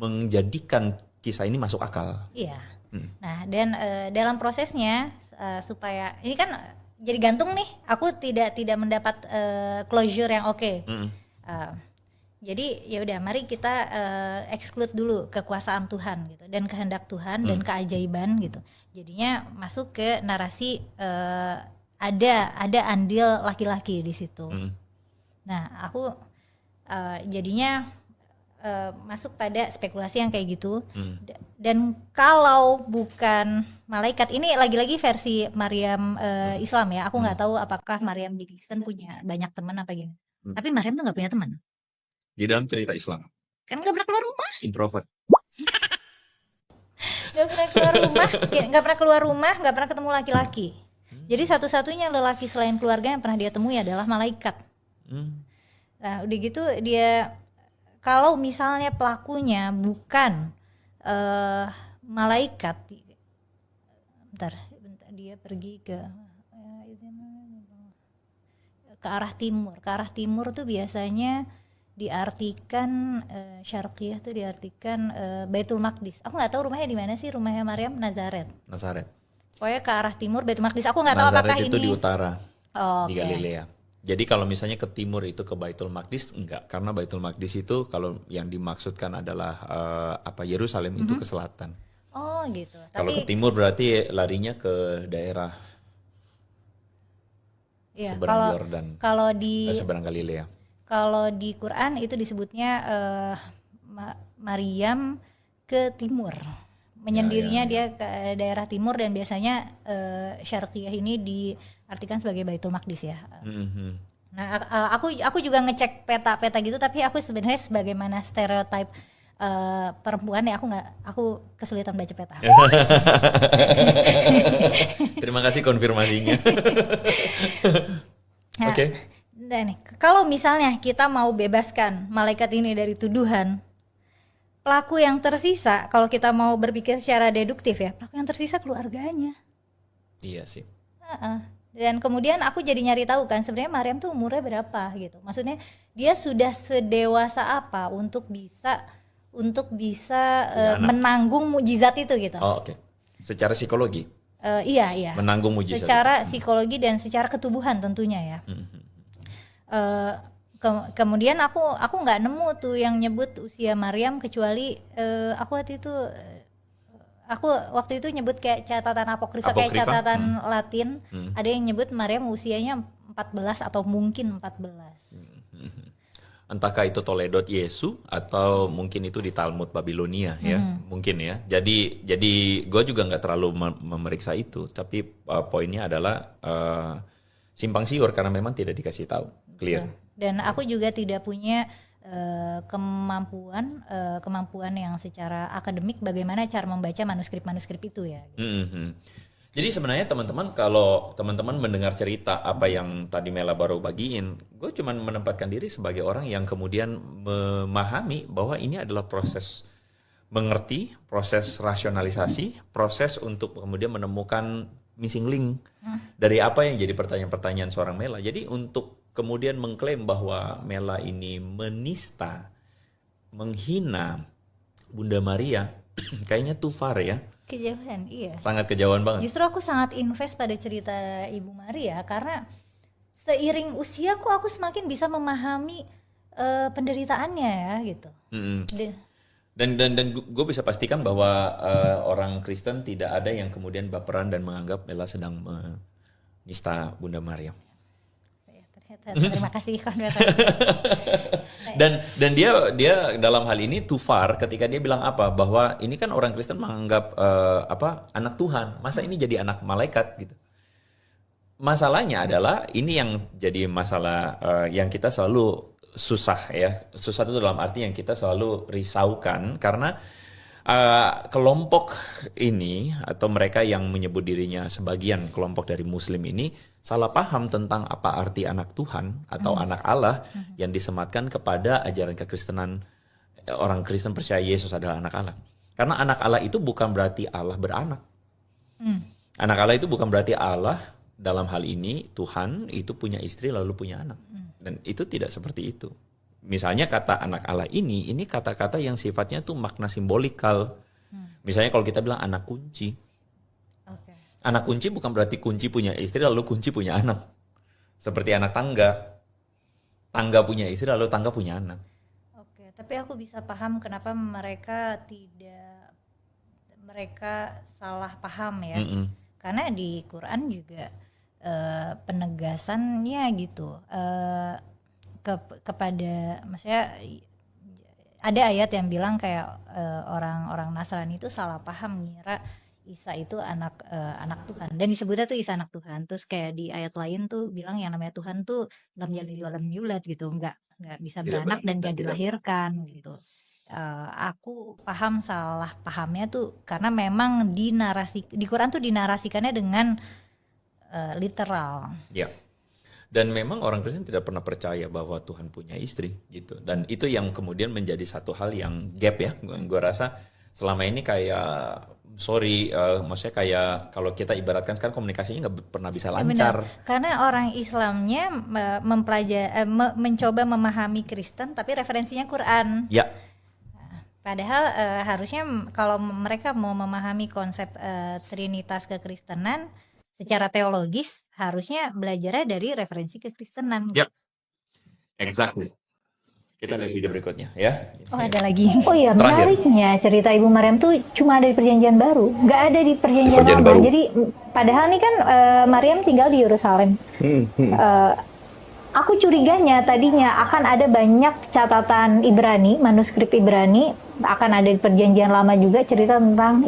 menjadikan kisah ini masuk akal. Iya. Nah, dan dalam prosesnya supaya ini kan jadi gantung nih, aku tidak mendapat closure yang oke. Jadi ya udah, mari kita exclude dulu kekuasaan Tuhan gitu dan kehendak Tuhan dan keajaiban gitu. Jadinya masuk ke narasi ada andil laki-laki di situ. Nah, aku jadinya masuk pada spekulasi yang kayak gitu. Dan kalau bukan malaikat, ini lagi-lagi versi Maryam Islam ya. Aku nggak tahu apakah Maryam di Kristen punya banyak teman apa gimana. Tapi Maryam tuh nggak punya teman. Di dalam cerita Islam. Kan nggak pernah keluar rumah. Introvert. Nggak pernah keluar rumah, nggak pernah ketemu laki-laki. Jadi satu-satunya lelaki selain keluarga yang pernah dia temui adalah malaikat. Nah, udah gitu dia, kalau misalnya pelakunya bukan malaikat, bentar dia pergi ke arah timur. Ke arah timur tuh biasanya diartikan Syarqiyah tuh diartikan Baitul Maqdis. Aku nggak tahu rumahnya di mana sih, rumahnya Maryam Nazaret. Pokoknya ke arah timur Baitul Maqdis. Aku nggak tahu apakah Nazaret itu ini di utara, di okay. Galilea. Jadi kalau misalnya ke timur itu ke Baitul Maqdis, enggak, karena Baitul Maqdis itu kalau yang dimaksudkan adalah Yerusalem itu ke selatan. Oh gitu. Kalau ke timur berarti larinya ke daerah seberang Yordan, kalau di seberang Galilea. Kalau di Quran itu disebutnya Maryam ke timur, menyendirinya dia ke daerah timur, dan biasanya Syarqiyah ini diartikan sebagai Baitul Maqdis ya. Nah, aku juga ngecek peta-peta gitu, tapi aku sebenarnya sebagaimana stereotip perempuan ya, aku kesulitan baca peta. Terima kasih konfirmasinya. Nah, Oke. Nah nih, kalau misalnya kita mau bebaskan malaikat ini dari tuduhan, pelaku yang tersisa, kalau kita mau berpikir secara deduktif ya, pelaku yang tersisa keluarganya. Iya sih. Dan kemudian aku jadi nyari tahu kan, sebenarnya Maryam tuh umurnya berapa gitu. Maksudnya dia sudah sedewasa apa untuk bisa menanggung mukjizat itu gitu. Oh, oke. Secara psikologi. Iya. Menanggung mukjizat. Secara psikologi dan secara ketubuhan tentunya ya. Kemudian aku nggak nemu tuh yang nyebut usia Maryam, kecuali aku waktu itu nyebut kayak catatan apokrifa, kayak catatan Latin. Ada yang nyebut Maryam usianya 14 atau mungkin 14. Entahkah itu Toledot Yesu atau mungkin itu di Talmud Babilonia ya, mungkin ya. Jadi gue juga nggak terlalu memeriksa itu, tapi poinnya adalah simpang siur karena memang tidak dikasih tahu, clear. Dan aku juga tidak punya kemampuan yang secara akademik bagaimana cara membaca manuskrip itu ya. Jadi sebenarnya teman-teman, kalau teman-teman mendengar cerita apa yang tadi Mela baru bagiin, gue cuma menempatkan diri sebagai orang yang kemudian memahami bahwa ini adalah proses mengerti, proses rasionalisasi, proses untuk kemudian menemukan missing link dari apa yang jadi pertanyaan-pertanyaan seorang Mela. Jadi untuk kemudian mengklaim bahwa Mela ini menista, menghina Bunda Maria, kayaknya too far ya. Kejauhan, iya. Sangat kejauhan banget. Justru aku sangat invest pada cerita Ibu Maria karena seiring usiaku aku semakin bisa memahami penderitaannya ya gitu. Dan gue bisa pastikan bahwa orang Kristen tidak ada yang kemudian baperan dan menganggap Mela sedang menista Bunda Maria. Terima kasih konverter. Dan dia dalam hal ini too far ketika dia bilang apa, bahwa ini kan orang Kristen menganggap anak Tuhan, masa ini jadi anak malaikat gitu. Masalahnya adalah ini yang jadi masalah yang kita selalu susah ya. Susah itu dalam arti yang kita selalu risaukan karena kelompok ini atau mereka yang menyebut dirinya sebagian kelompok dari Muslim ini salah paham tentang apa arti anak Tuhan atau anak Allah yang disematkan kepada ajaran kekristenan. Orang Kristen percaya Yesus adalah anak Allah. Karena anak Allah itu bukan berarti Allah beranak. Anak Allah itu bukan berarti Allah dalam hal ini Tuhan itu punya istri lalu punya anak. Dan itu tidak seperti itu. Misalnya kata anak Allah ini kata-kata yang sifatnya tuh makna simbolikal. Misalnya kalau kita bilang anak kunci. Anak kunci bukan berarti kunci punya istri lalu kunci punya anak. Seperti anak tangga. Tangga punya istri lalu tangga punya anak. Oke, tapi aku bisa paham kenapa mereka salah paham ya. Karena di Quran juga penegasannya gitu. Kepada maksudnya ada ayat yang bilang kayak orang-orang Nasrani itu salah paham ngira Isa itu anak Tuhan dan disebutnya tuh Isa anak Tuhan. Terus kayak di ayat lain tuh bilang yang namanya Tuhan tuh lam yalid wa lam yulad gitu, nggak bisa beranak dan nggak dilahirkan gitu. Aku paham salah pahamnya tuh karena memang di Quran tuh dinarasikannya dengan literal. Ya. Dan memang orang Kristen tidak pernah percaya bahwa Tuhan punya istri gitu. Dan itu yang kemudian menjadi satu hal yang gap ya. Gue rasa selama ini kayak maksudnya kayak kalau kita ibaratkan sekarang komunikasinya nggak pernah bisa lancar. Benar. Karena orang Islamnya mencoba memahami Kristen tapi referensinya Quran. Ya. Padahal harusnya kalau mereka mau memahami konsep Trinitas kekristenan secara teologis harusnya belajarnya dari referensi kekristenan. Yep. Exactly. Kita lihat video berikutnya ya. Oh ada lagi. Oh iya, menariknya cerita Ibu Maryam tuh cuma ada di Perjanjian Baru, nggak ada di Perjanjian Lama. Baru. Jadi padahal nih kan Maryam tinggal di Yerusalem. Aku curiganya tadinya akan ada banyak catatan Ibrani, manuskrip Ibrani, akan ada di Perjanjian Lama juga cerita tentang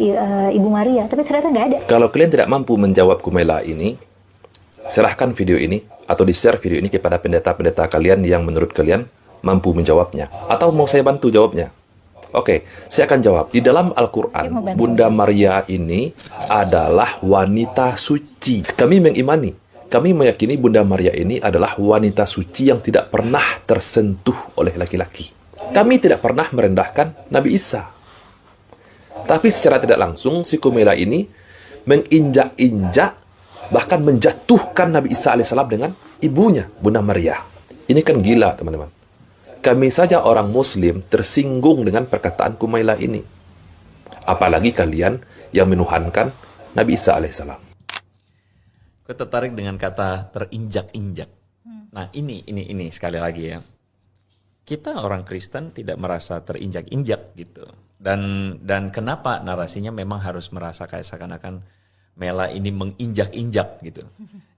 Ibu Maria, tapi ternyata nggak ada. Kalau kalian tidak mampu menjawab Kumela ini, serahkan video ini atau di-share video ini kepada pendeta-pendeta kalian yang menurut kalian mampu menjawabnya. Atau mau saya bantu jawabnya? Oke, saya akan jawab. Di dalam Al-Quran, Bunda Maria ini adalah wanita suci. Kami meyakini Bunda Maria ini adalah wanita suci yang tidak pernah tersentuh oleh laki-laki. Kami tidak pernah merendahkan Nabi Isa. Tapi secara tidak langsung, si Kumela ini menginjak-injak, bahkan menjatuhkan Nabi Isa alaihissalam dengan ibunya, Bunda Maria. Ini kan gila, teman-teman. Kami saja orang Muslim tersinggung dengan perkataan Kumela ini. Apalagi kalian yang menuhankan Nabi Isa alaihissalam. Gue tertarik dengan kata terinjak-injak. Nah ini sekali lagi ya. Kita orang Kristen tidak merasa terinjak-injak gitu. Dan kenapa narasinya memang harus merasa kayak seakan-akan Mela ini menginjak-injak gitu.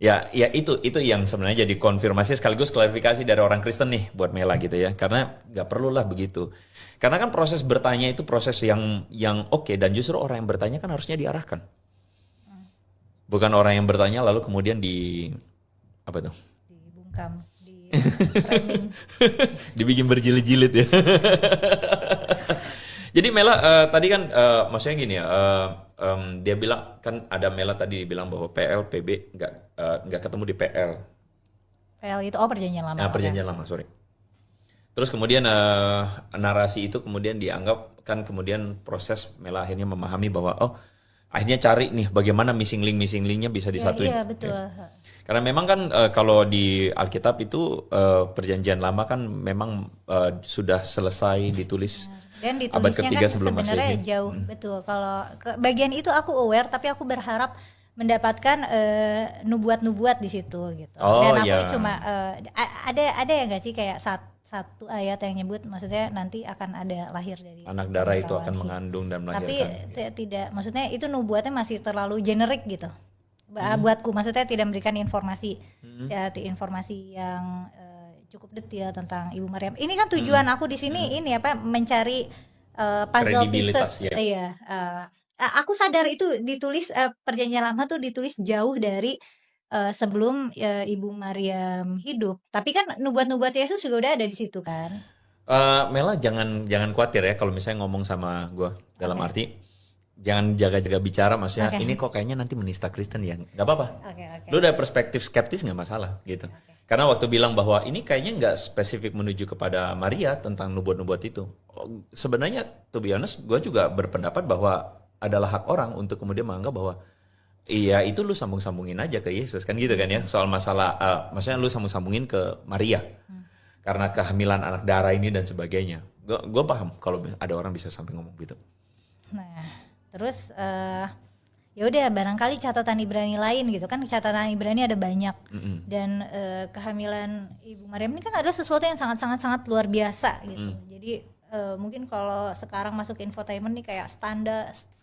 Ya itu yang sebenarnya jadi konfirmasi sekaligus klarifikasi dari orang Kristen nih buat Mela gitu ya. Karena nggak perlulah begitu. Karena kan proses bertanya itu proses yang oke, dan justru orang yang bertanya kan harusnya diarahkan. Bukan orang yang bertanya lalu kemudian apa tuh? Dibungkam, di framing. Dibikin berjilid-jilid ya. Jadi Mela tadi kan maksudnya gini ya, dia bilang kan ada Mela tadi bilang bahwa PL PB nggak ketemu di PL. PL itu perjanjian lama. Perjanjian lama, sorry. Terus kemudian narasi itu kemudian dianggap kan kemudian proses Mela akhirnya memahami bahwa akhirnya cari nih bagaimana missing linknya bisa disatuin. Iya betul. Ya. Karena memang kan kalau di Alkitab itu perjanjian lama kan memang sudah selesai ditulis. Dan abad ditulisnya ketiga kan sebelum sebenarnya Masehi. jauh betul. Kalau bagian itu aku aware, tapi aku berharap mendapatkan nubuat-nubuat di situ gitu. Dan aku cuma ada ya nggak sih kayak satu ayat yang nyebut maksudnya nanti akan ada lahir dari anak darah itu akan mengandung dan melahirkan. Tapi tidak, maksudnya itu nubuatnya masih terlalu generik gitu. Buatku maksudnya tidak memberikan informasi informasi yang cukup detail tentang Ibu Maryam. Ini kan tujuan aku di sini ini mencari puzzle pieces. Ya. Iya. Aku sadar itu ditulis perjanjian lama tuh ditulis jauh dari sebelum Ibu Maryam hidup. Tapi kan nubuat-nubuat Yesus juga udah ada di situ kan. Mela jangan khawatir ya kalau misalnya ngomong sama gue dalam arti jangan jaga-jaga bicara, maksudnya ini kok kayaknya nanti menista Kristen ya, nggak apa-apa. Lu ada perspektif skeptis nggak masalah gitu. Karena waktu bilang bahwa ini kayaknya nggak spesifik menuju kepada Maria tentang nubuat-nubuat itu. Sebenarnya to be honest, gue juga berpendapat bahwa adalah hak orang untuk kemudian menganggap bahwa iya itu lu sambung-sambungin aja ke Yesus kan gitu kan ya, soal masalah maksudnya lu sambung-sambungin ke Maria karena kehamilan anak darah ini dan sebagainya. Gue paham kalau ada orang bisa sampai ngomong gitu. Nah terus ya udah barangkali catatan Ibrani lain gitu kan, catatan Ibrani ada banyak dan kehamilan Ibu Maryam ini kan adalah sesuatu yang sangat luar biasa gitu. Jadi mungkin kalau sekarang masuk infotainment nih kayak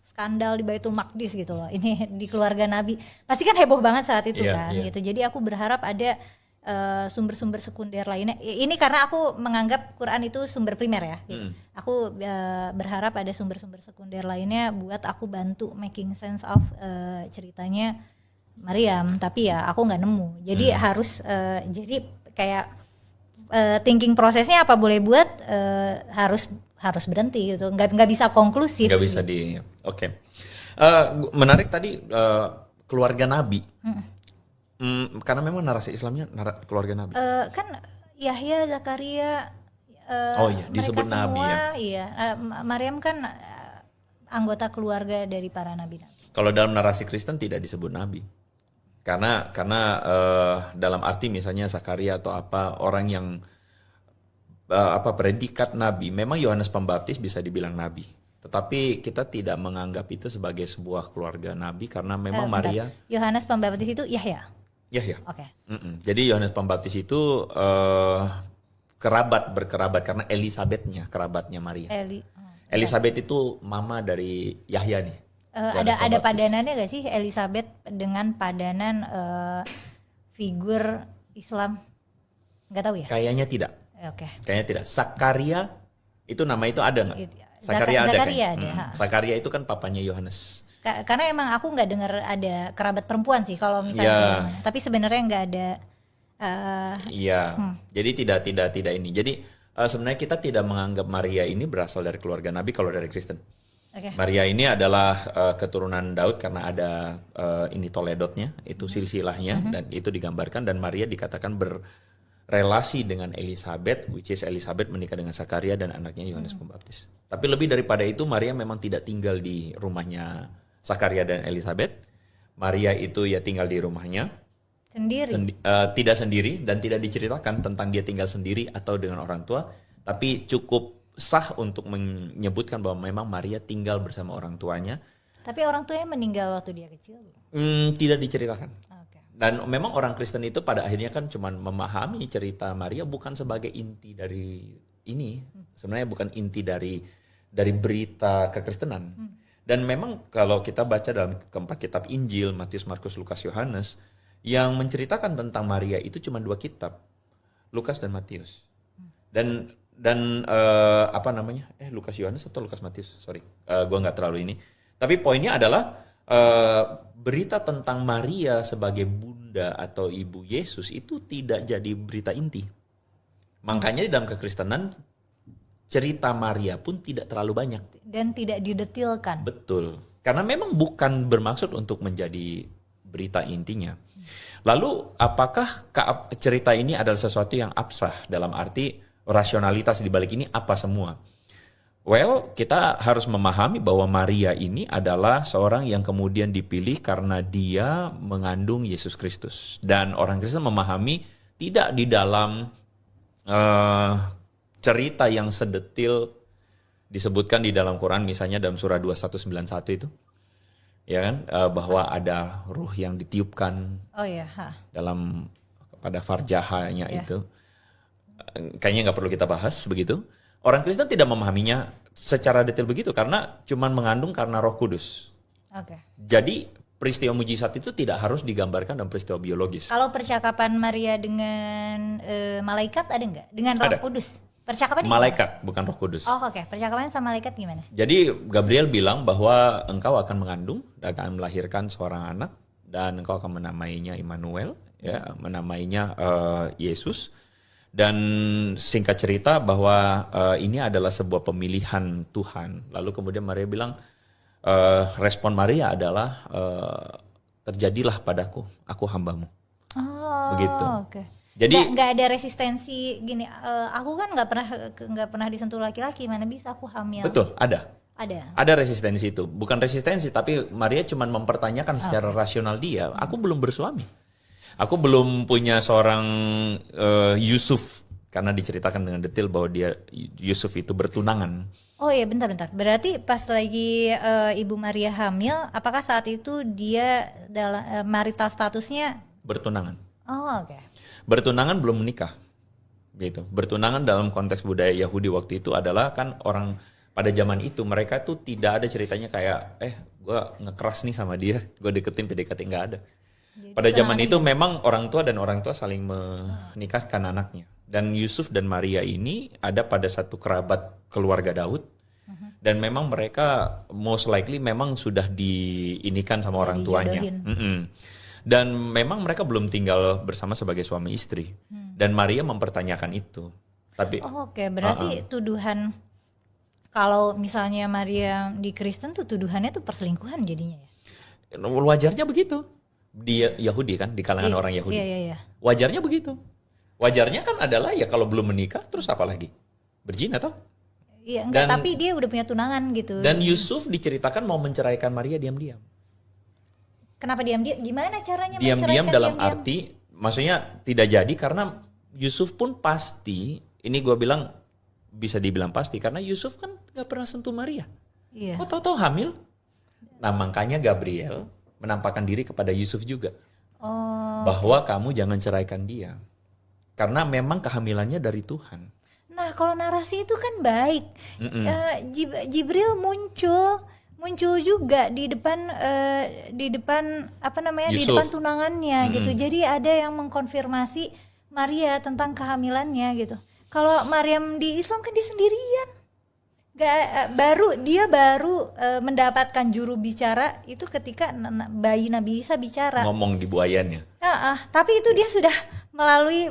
skandal di Baitul Maqdis gitu loh, ini di keluarga Nabi pasti kan heboh banget saat itu gitu. Jadi aku berharap ada sumber-sumber sekunder lainnya. Ini karena aku menganggap Quran itu sumber primer ya gitu. Aku berharap ada sumber-sumber sekunder lainnya buat aku bantu making sense of ceritanya Maryam, tapi ya aku nggak nemu. Jadi jadi kayak thinking prosesnya apa boleh buat harus berhenti gitu, nggak bisa konklusif. Nggak bisa gitu. Oke. Menarik tadi keluarga Nabi. Karena memang narasi Islamnya keluarga Nabi. Kan Yahya, Zakaria, disebut mereka Nabi semua, ya. Iya, Maryam kan anggota keluarga dari para nabi. Kalau dalam narasi Kristen tidak disebut Nabi. Karena dalam arti misalnya Zakaria atau apa orang yang predikat Nabi, memang Yohanes Pembaptis bisa dibilang Nabi. Tetapi kita tidak menganggap itu sebagai sebuah keluarga Nabi karena memang Maria. Yohanes Pembaptis itu Yahya. Oke. Jadi Yohanes Pembaptis itu berkerabat karena Elisabetnya kerabatnya Maria. Elisabet itu mama dari Yahya nih. Ada padanannya gak sih Elisabet dengan padanan figur Islam? Nggak tahu ya. Kayaknya tidak. Oke. Kayaknya tidak. Zakaria itu nama itu ada nggak? Zakaria ada kan? Zakaria itu kan papanya Yohanes. Karena emang aku nggak dengar ada kerabat perempuan sih kalau misalnya tapi sebenarnya nggak ada. Jadi tidak ini. Jadi sebenarnya kita tidak menganggap Maria ini berasal dari keluarga Nabi kalau dari Kristen. Maria ini adalah keturunan Daud karena ada ini toledotnya, itu silsilahnya dan itu digambarkan, dan Maria dikatakan relasi dengan Elisabet, which is Elisabet menikah dengan Zakaria dan anaknya Yohanes Pembaptis. Tapi lebih daripada itu, Maria memang tidak tinggal di rumahnya Zakaria dan Elisabet. Maria itu ya tinggal di rumahnya sendiri. Tidak sendiri dan tidak diceritakan tentang dia tinggal sendiri atau dengan orang tua, tapi cukup sah untuk menyebutkan bahwa memang Maria tinggal bersama orang tuanya. Tapi orang tuanya meninggal waktu dia kecil? Tidak diceritakan. Dan memang orang Kristen itu pada akhirnya kan cuma memahami cerita Maria bukan sebagai inti dari ini. Sebenarnya bukan inti dari berita kekristenan. Dan memang kalau kita baca dalam keempat kitab Injil, Matius, Markus, Lukas, Yohanes, yang menceritakan tentang Maria itu cuma 2 kitab, Lukas dan Matius. Dan Lukas Yohanes atau Lukas Matius, sorry, gue nggak terlalu ini. Tapi poinnya adalah berita tentang Maria sebagai bunda atau ibu Yesus itu tidak jadi berita inti. Makanya di dalam kekristenan cerita Maria pun tidak terlalu banyak dan tidak didetilkan. Betul, karena memang bukan bermaksud untuk menjadi berita intinya. Lalu apakah cerita ini adalah sesuatu yang absah dalam arti rasionalitas di balik ini apa semua? Well, kita harus memahami bahwa Maria ini adalah seorang yang kemudian dipilih karena dia mengandung Yesus Kristus. Dan orang Kristen memahami tidak di dalam cerita yang sedetil disebutkan di dalam Quran, misalnya dalam surah 2191 itu. Ya kan, bahwa ada ruh yang ditiupkan dalam pada farjahanya itu. Kayaknya nggak perlu kita bahas begitu. Orang Kristen tidak memahaminya secara detail begitu karena cuman mengandung karena Roh Kudus. Jadi peristiwa mujizat itu tidak harus digambarkan dalam peristiwa biologis. Kalau percakapan Maria dengan malaikat ada nggak? Dengan Roh Kudus? Percakapan malaikat, bukan Roh Kudus. Percakapannya sama malaikat gimana? Jadi Gabriel bilang bahwa engkau akan mengandung dan akan melahirkan seorang anak dan engkau akan menamainya Immanuel, ya, menamainya Yesus. Dan singkat cerita bahwa ini adalah sebuah pemilihan Tuhan. Lalu kemudian Maria bilang, respon Maria adalah terjadilah padaku, aku hambamu. Begitu. Jadi nggak ada resistensi gini. Aku kan nggak pernah disentuh laki-laki, mana bisa aku hamil? Betul, ada. Ada resistensi itu, bukan resistensi, tapi Maria cuma mempertanyakan secara rasional dia. Aku belum bersuami. Aku belum punya seorang Yusuf, karena diceritakan dengan detail bahwa Yusuf itu bertunangan. Oh iya, bentar. Berarti pas lagi Ibu Maria hamil, apakah saat itu dia dalam marital statusnya bertunangan? Oke. Bertunangan belum menikah. Gitu. Bertunangan dalam konteks budaya Yahudi waktu itu adalah kan orang pada zaman itu mereka tuh tidak ada ceritanya kayak gue ngekeras nih sama dia, gue deketin PDKT, nggak ada. Pada zaman itu memang orang tua saling menikahkan anaknya. Dan Yusuf dan Maria ini ada pada satu kerabat keluarga Daud. Dan memang mereka most likely memang sudah diinikan sama orang tuanya. Dan memang mereka belum tinggal bersama sebagai suami istri. Dan Maria mempertanyakan itu. Tapi berarti tuduhan kalau misalnya Maria di Kristen tuh tuduhannya tuh perselingkuhan jadinya ya? Wajarnya begitu. Dia Yahudi kan, di kalangan orang Yahudi. Iya. Wajarnya begitu. Wajarnya kan adalah ya kalau belum menikah terus apa lagi? Berzina toh? Iya, enggak, tapi dia udah punya tunangan gitu. Dan Yusuf diceritakan mau menceraikan Maria diam-diam. Kenapa diam-diam? Gimana caranya diam-diam menceraikan dalam arti maksudnya tidak jadi karena Yusuf pun pasti, ini gue bilang bisa dibilang pasti karena Yusuf kan gak pernah sentuh Maria. Iya. Kok tahu-tahu hamil? Nah, makanya Gabriel menampakkan diri kepada Yusuf juga. Bahwa kamu jangan ceraikan dia. Karena memang kehamilannya dari Tuhan. Nah, kalau narasi itu kan baik. Jibril muncul juga di depan Yusuf. Di depan tunangannya gitu. Jadi ada yang mengkonfirmasi Maria tentang kehamilannya gitu. Kalau Maryam di Islam kan dia sendirian. Baru mendapatkan juru bicara itu ketika bayi Nabi Isa bicara. Ngomong di buayannya. Tapi itu dia sudah melalui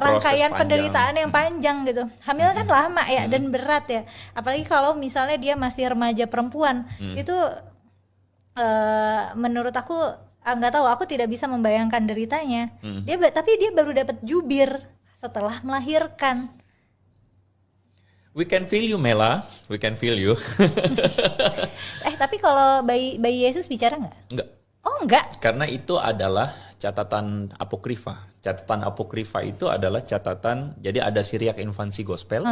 rangkaian penderitaan yang panjang gitu. Hamil kan lama ya dan berat ya. Apalagi kalau misalnya dia masih remaja perempuan. Itu menurut aku nggak tahu, aku tidak bisa membayangkan deritanya. Tapi dia baru dapat jubir setelah melahirkan. We can feel you, Mela. We can feel you. Tapi kalau bayi Yesus bicara nggak? Enggak. Oh, enggak. Karena itu adalah catatan apokrifa. Catatan apokrifa itu adalah catatan, jadi ada Syriac Infancy Gospel,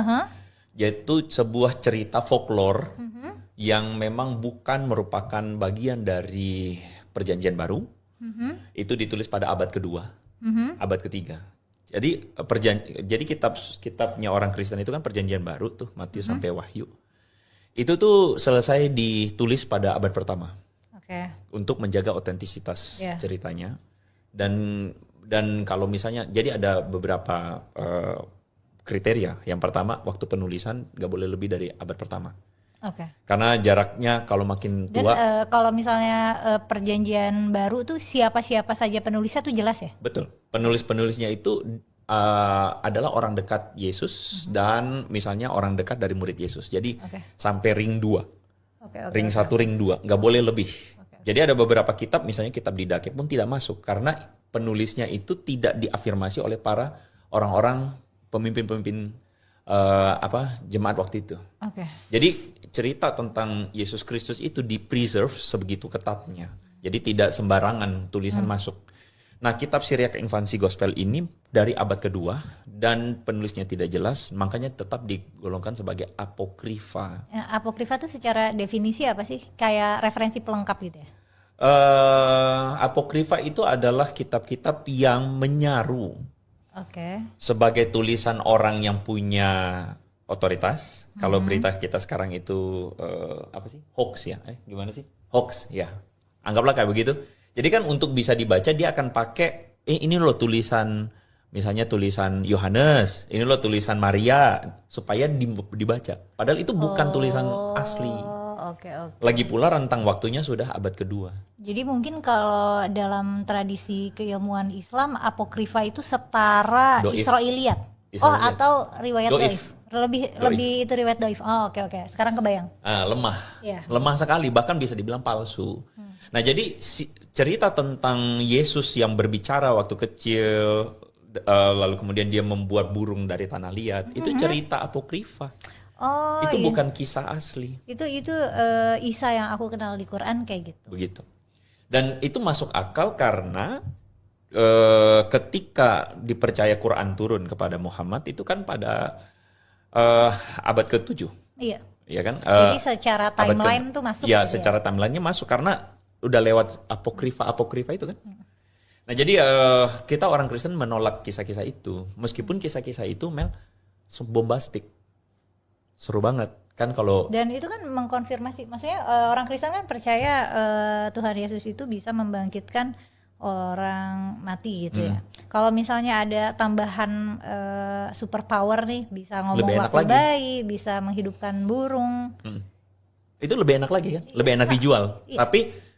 yaitu sebuah cerita folklore yang memang bukan merupakan bagian dari Perjanjian Baru. Itu ditulis pada abad kedua, abad ketiga. Jadi kitabnya orang Kristen itu kan Perjanjian Baru tuh, Matius sampai Wahyu. Itu tuh selesai ditulis pada abad pertama Oke. untuk menjaga otentisitas Iya. ceritanya. Dan kalau misalnya, jadi ada beberapa kriteria. Yang pertama, waktu penulisan gak boleh lebih dari abad pertama. Oke. Karena jaraknya kalau makin Dan tua, kalau misalnya perjanjian baru tuh siapa-siapa saja penulisnya tuh jelas ya? betul. Penulis-penulisnya itu adalah orang dekat Yesus dan misalnya orang dekat dari murid Yesus. Jadi Oke. sampai ring 2. Oke, oke. Ring 1, ring 2, nggak boleh lebih. Jadi ada beberapa kitab, misalnya kitab Didache pun tidak masuk karena penulisnya itu tidak diafirmasi oleh para orang-orang pemimpin-pemimpin jemaat waktu itu. Oke. Jadi cerita tentang Yesus Kristus itu di-preserve sebegitu ketatnya. Jadi tidak sembarangan tulisan masuk. Nah, kitab Syriac Infancy Gospel ini dari abad kedua dan penulisnya tidak jelas, makanya tetap digolongkan sebagai apokrifa. Nah, apokrifa tuh secara definisi apa sih? Kayak referensi pelengkap gitu ya? Apokrifa itu adalah kitab-kitab yang menyaru Oke. sebagai tulisan orang yang punya otoritas. Kalau berita kita sekarang itu apa sih? Hoax ya? Gimana sih? Hoax ya. Anggaplah kayak begitu. Jadi kan untuk bisa dibaca dia akan pakai ini loh tulisan, misalnya tulisan Yohanes, ini loh tulisan Maria supaya dibaca. Padahal itu bukan tulisan asli. Oh, oke, oke. Lagi pula rentang waktunya sudah abad kedua. Jadi mungkin kalau dalam tradisi keilmuan Islam, apokrifa itu setara Doif. Israiliyat. Oh, Israiliyat. atau riwayat Doif. doif. Lebih itu riwayat doif. Oh, oke, oke. Sekarang kebayang. Lemah, Iya. lemah sekali, bahkan bisa dibilang palsu. Nah, jadi cerita tentang Yesus yang berbicara waktu kecil, lalu kemudian dia membuat burung dari tanah liat, itu cerita apokrifa. Oh, Itu iya. bukan kisah asli, Itu Isa yang aku kenal di Quran kayak gitu. begitu. Dan itu masuk akal karena ketika dipercaya Quran turun kepada Muhammad itu kan pada abad ke-7. Iya. Ya kan? Jadi secara abad timeline tuh masuk. Ya, gitu secara timelinenya masuk karena udah lewat apokrifa itu kan. Nah, jadi kita orang Kristen menolak kisah-kisah itu, meskipun kisah-kisah itu bombastik, seru banget kan kalau. Dan itu kan mengkonfirmasi, maksudnya orang Kristen kan percaya Tuhan Yesus itu bisa membangkitkan orang mati gitu ya. Kalau misalnya ada tambahan superpower nih, bisa ngomong Lebih enak waktu lagi. bayi, bisa menghidupkan burung. Itu lebih enak lagi kan, lebih enak dijual. Iya. Tapi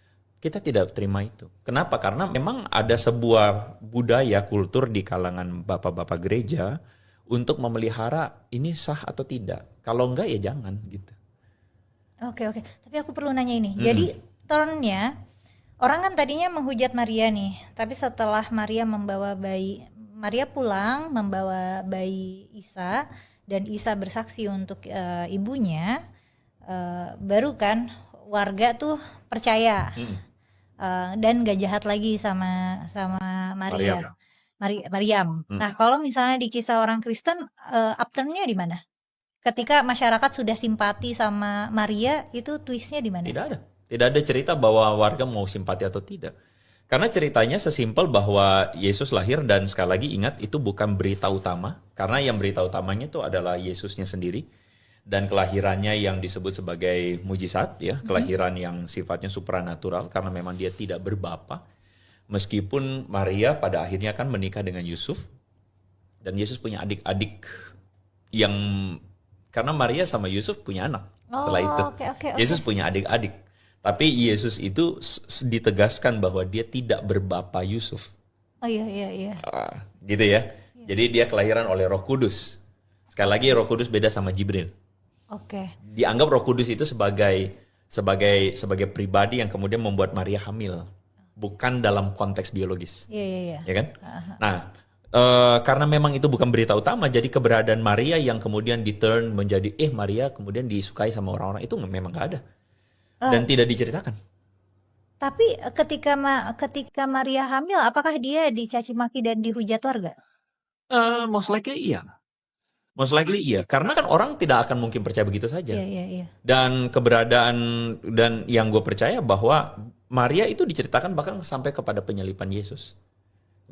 kita tidak terima itu. Kenapa? Karena memang ada sebuah budaya kultur di kalangan bapak-bapak gereja untuk memelihara ini sah atau tidak. Kalau enggak ya jangan gitu. Oke, oke. Tapi aku perlu nanya ini. Jadi turnnya orang kan tadinya menghujat Maria nih, tapi setelah Maria pulang membawa bayi Isa dan Isa bersaksi untuk ibunya, baru kan warga tuh percaya dan gak jahat lagi sama Maria. Maryam. Nah, kalau misalnya di kisah orang Kristen, upturnnya di mana? Ketika masyarakat sudah simpati sama Maria, itu twistnya di mana? Tidak ada. Tidak ada cerita bahwa warga mau simpati atau tidak. Karena ceritanya sesimpel bahwa Yesus lahir dan sekali lagi ingat itu bukan berita utama. Karena yang berita utamanya itu adalah Yesusnya sendiri. Dan kelahirannya yang disebut sebagai mujizat, ya, kelahiran yang sifatnya supranatural karena memang dia tidak berbapa. Meskipun Maria pada akhirnya kan menikah dengan Yusuf dan Yesus punya adik-adik yang karena Maria sama Yusuf punya anak setelah itu. Oke. Yesus punya adik-adik. Tapi Yesus itu ditegaskan bahwa dia tidak berbapa Yusuf. Oh iya. Gitu ya. Jadi dia kelahiran oleh Roh Kudus. Sekali lagi Roh Kudus beda sama Jibril. Oke. Dianggap Roh Kudus itu sebagai pribadi yang kemudian membuat Maria hamil, bukan dalam konteks biologis. Iya. Ya kan? Nah, karena memang itu bukan berita utama, jadi keberadaan Maria yang kemudian di-turn menjadi Maria kemudian disukai sama orang-orang itu memang nggak ada dan tidak diceritakan. Tapi ketika Maria hamil, apakah dia dicaci maki dan dihujat warga? Most likely iya, karena kan orang tidak akan mungkin percaya begitu saja. Iya. Dan keberadaan dan yang gue percaya bahwa Maria itu diceritakan bahkan sampai kepada penyalipan Yesus.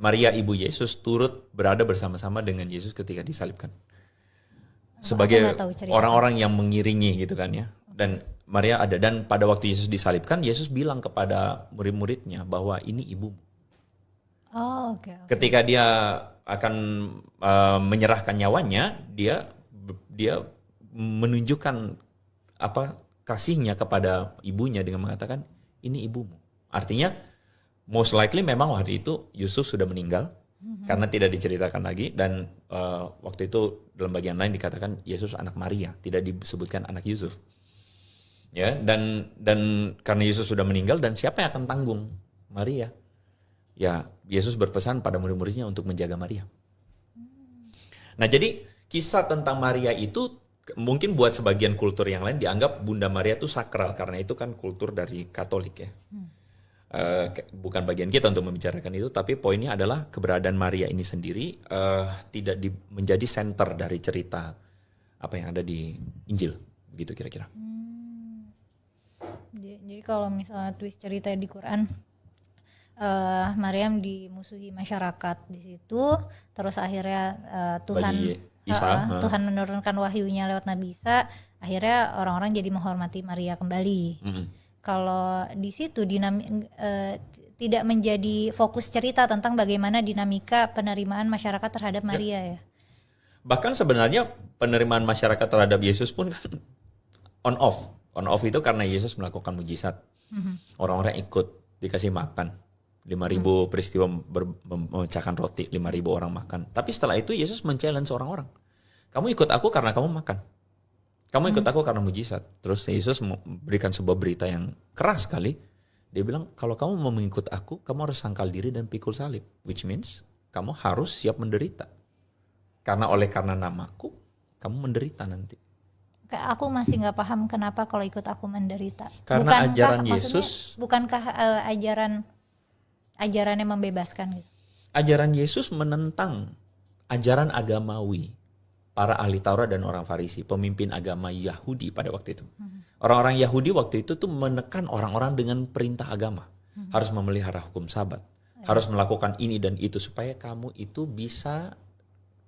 Maria ibu Yesus turut berada bersama-sama dengan Yesus ketika disalibkan. Sebagai nggak tahu ceritanya. orang-orang yang mengiringi gitu kan ya. Dan Maria ada, dan pada waktu Yesus disalibkan, Yesus bilang kepada murid-muridnya bahwa ini ibumu. Oh, oke. Ketika dia akan menyerahkan nyawanya, dia menunjukkan apa kasihnya kepada ibunya dengan mengatakan ini ibumu. Artinya most likely memang waktu itu Yusuf sudah meninggal karena tidak diceritakan lagi, dan waktu itu dalam bagian lain dikatakan Yesus anak Maria, tidak disebutkan anak Yusuf. Ya, dan karena Yesus sudah meninggal, dan siapa yang akan tanggung? Maria. Ya, Yesus berpesan pada murid-muridnya untuk menjaga Maria. Nah, jadi kisah tentang Maria itu mungkin buat sebagian kultur yang lain dianggap Bunda Maria itu sakral, karena itu kan kultur dari Katolik ya. Bukan bagian kita untuk membicarakan itu, tapi poinnya adalah keberadaan Maria ini sendiri tidak menjadi center dari cerita apa yang ada di Injil, begitu kira-kira. Jadi kalau misalnya twist cerita di Quran, Maryam dimusuhi masyarakat di situ, terus akhirnya Tuhan menurunkan wahyunya lewat Nabi Isa, akhirnya orang-orang jadi menghormati Maria kembali. Kalau di situ tidak menjadi fokus cerita tentang bagaimana dinamika penerimaan masyarakat terhadap Maria ya. Bahkan sebenarnya penerimaan masyarakat terhadap Yesus pun kan on off. On off itu karena Yesus melakukan mujizat. Orang-orang ikut, dikasih makan. 5.000 peristiwa memecahkan roti, 5.000 orang makan. Tapi setelah itu Yesus men-challenge orang-orang. Kamu ikut aku karena kamu makan. Kamu ikut aku karena mujizat. Terus Yesus memberikan sebuah berita yang keras sekali. Dia bilang, kalau kamu mau mengikut aku, kamu harus sangkal diri dan pikul salib. Which means, kamu harus siap menderita. Karena namaku, kamu menderita nanti. Aku masih nggak paham kenapa kalau ikut aku menderita. Karena ajaran Yesus, bukankah ajarannya membebaskan gitu? Ajaran Yesus menentang ajaran agamawi para ahli Taurat dan orang Farisi, pemimpin agama Yahudi pada waktu itu. Orang-orang Yahudi waktu itu tuh menekan orang-orang dengan perintah agama. Harus memelihara hukum Sabat, harus melakukan ini dan itu supaya kamu itu bisa,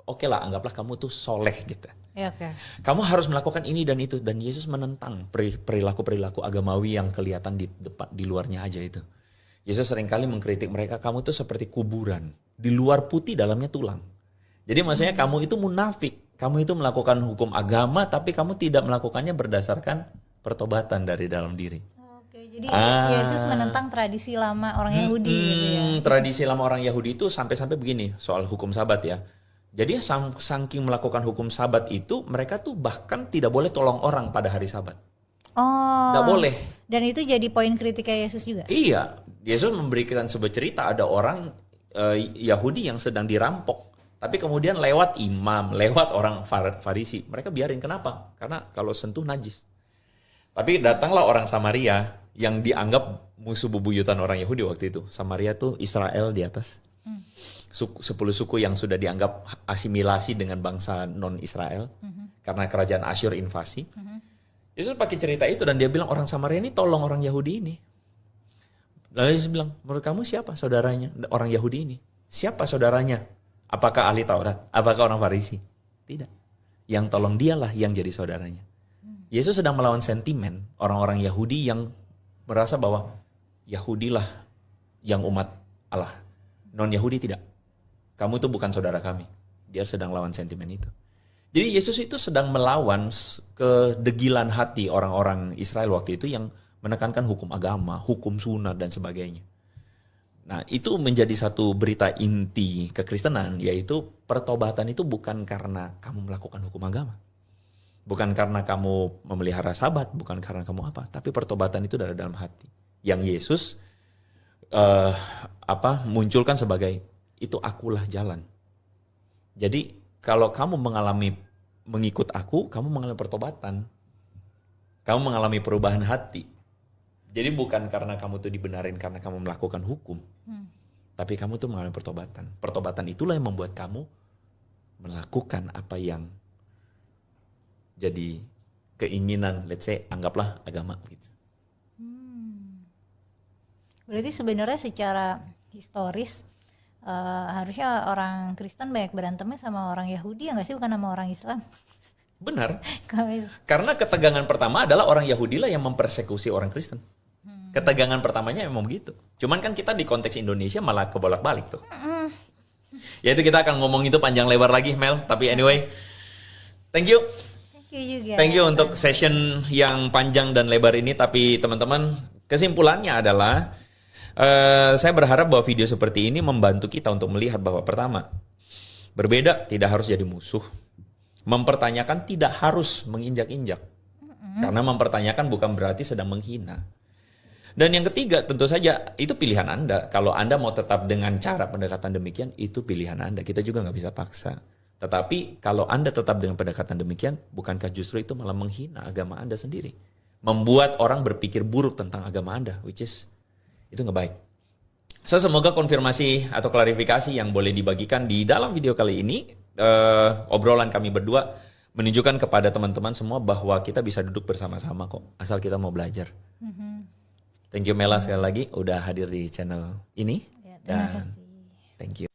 oke lah, anggaplah kamu tuh soleh gitu. Ya, okay. Kamu harus melakukan ini dan itu, dan Yesus menentang perilaku-perilaku agamawi yang kelihatan di depan, di luarnya aja itu. Yesus seringkali mengkritik mereka, kamu tuh seperti kuburan, di luar putih dalamnya tulang. Jadi maksudnya kamu itu munafik, kamu itu melakukan hukum agama tapi kamu tidak melakukannya berdasarkan pertobatan dari dalam diri. Oke, jadi Yesus menentang tradisi lama orang Yahudi gitu ya. Tradisi lama orang Yahudi itu sampai-sampai begini soal hukum Sabat ya. Jadi saking melakukan hukum Sabat itu, mereka tuh bahkan tidak boleh tolong orang pada hari Sabat. Oh. Nggak boleh. Dan itu jadi poin kritiknya Yesus juga? Iya. Yesus memberikan sebuah cerita, ada orang Yahudi yang sedang dirampok. Tapi kemudian lewat imam, lewat orang Farisi. Mereka biarin, kenapa? Karena kalau sentuh najis. Tapi datanglah orang Samaria yang dianggap musuh bebuyutan orang Yahudi waktu itu. Samaria tuh Israel di atas. 10 suku yang sudah dianggap asimilasi dengan bangsa non-Israel karena kerajaan Asyur invasi. Yesus pakai cerita itu dan dia bilang orang Samaria ini tolong orang Yahudi ini. Lalu Yesus bilang, menurut kamu siapa saudaranya orang Yahudi ini? Siapa saudaranya? Apakah ahli Taurat? Apakah orang Farisi? Tidak. Yang tolong dialah yang jadi saudaranya. Yesus sedang melawan sentimen orang-orang Yahudi yang merasa bahwa Yahudilah yang umat Allah. Non-Yahudi tidak. Kamu itu bukan saudara kami. Dia sedang lawan sentimen itu. Jadi Yesus itu sedang melawan kedegilan hati orang-orang Israel waktu itu yang menekankan hukum agama, hukum sunat dan sebagainya. Nah, itu menjadi satu berita inti kekristenan, yaitu pertobatan itu bukan karena kamu melakukan hukum agama. Bukan karena kamu memelihara Sabat, bukan karena kamu apa, tapi pertobatan itu dari dalam hati. Yang Yesus munculkan sebagai itu akulah jalan. Jadi kalau kamu mengikut aku, kamu mengalami pertobatan. Kamu mengalami perubahan hati. Jadi bukan karena kamu tuh dibenarin karena kamu melakukan hukum. Tapi kamu tuh mengalami pertobatan. Pertobatan itulah yang membuat kamu melakukan apa yang jadi keinginan, let's say, anggaplah agama gitu. Berarti sebenarnya secara historis harusnya orang Kristen banyak berantemnya sama orang Yahudi ya nggak sih, bukan sama orang Islam? Benar. Kami- Karena ketegangan pertama adalah orang Yahudi lah yang mempersekusi orang Kristen. Ketegangan pertamanya memang begitu. Cuman kan kita di konteks Indonesia malah kebolak-balik tuh. Ya itu kita akan ngomong itu panjang lebar lagi, Mel. Tapi anyway, thank you. Thank you juga. Thank you untuk session yang panjang dan lebar ini. Tapi teman-teman, kesimpulannya adalah saya berharap bahwa video seperti ini membantu kita untuk melihat bahwa pertama, berbeda tidak harus jadi musuh. Mempertanyakan tidak harus menginjak-injak. Karena mempertanyakan bukan berarti sedang menghina. Dan yang ketiga, tentu saja itu pilihan Anda. Kalau Anda mau tetap dengan cara pendekatan demikian, itu pilihan Anda. Kita juga nggak bisa paksa. Tetapi kalau Anda tetap dengan pendekatan demikian, bukankah justru itu malah menghina agama Anda sendiri? Membuat orang berpikir buruk tentang agama Anda, which is itu nggak baik. So, semoga konfirmasi atau klarifikasi yang boleh dibagikan di dalam video kali ini, obrolan kami berdua, menunjukkan kepada teman-teman semua bahwa kita bisa duduk bersama-sama kok, asal kita mau belajar. Thank you Mela sekali lagi udah hadir di channel ini. Ya, terima Dan kasih. thank you.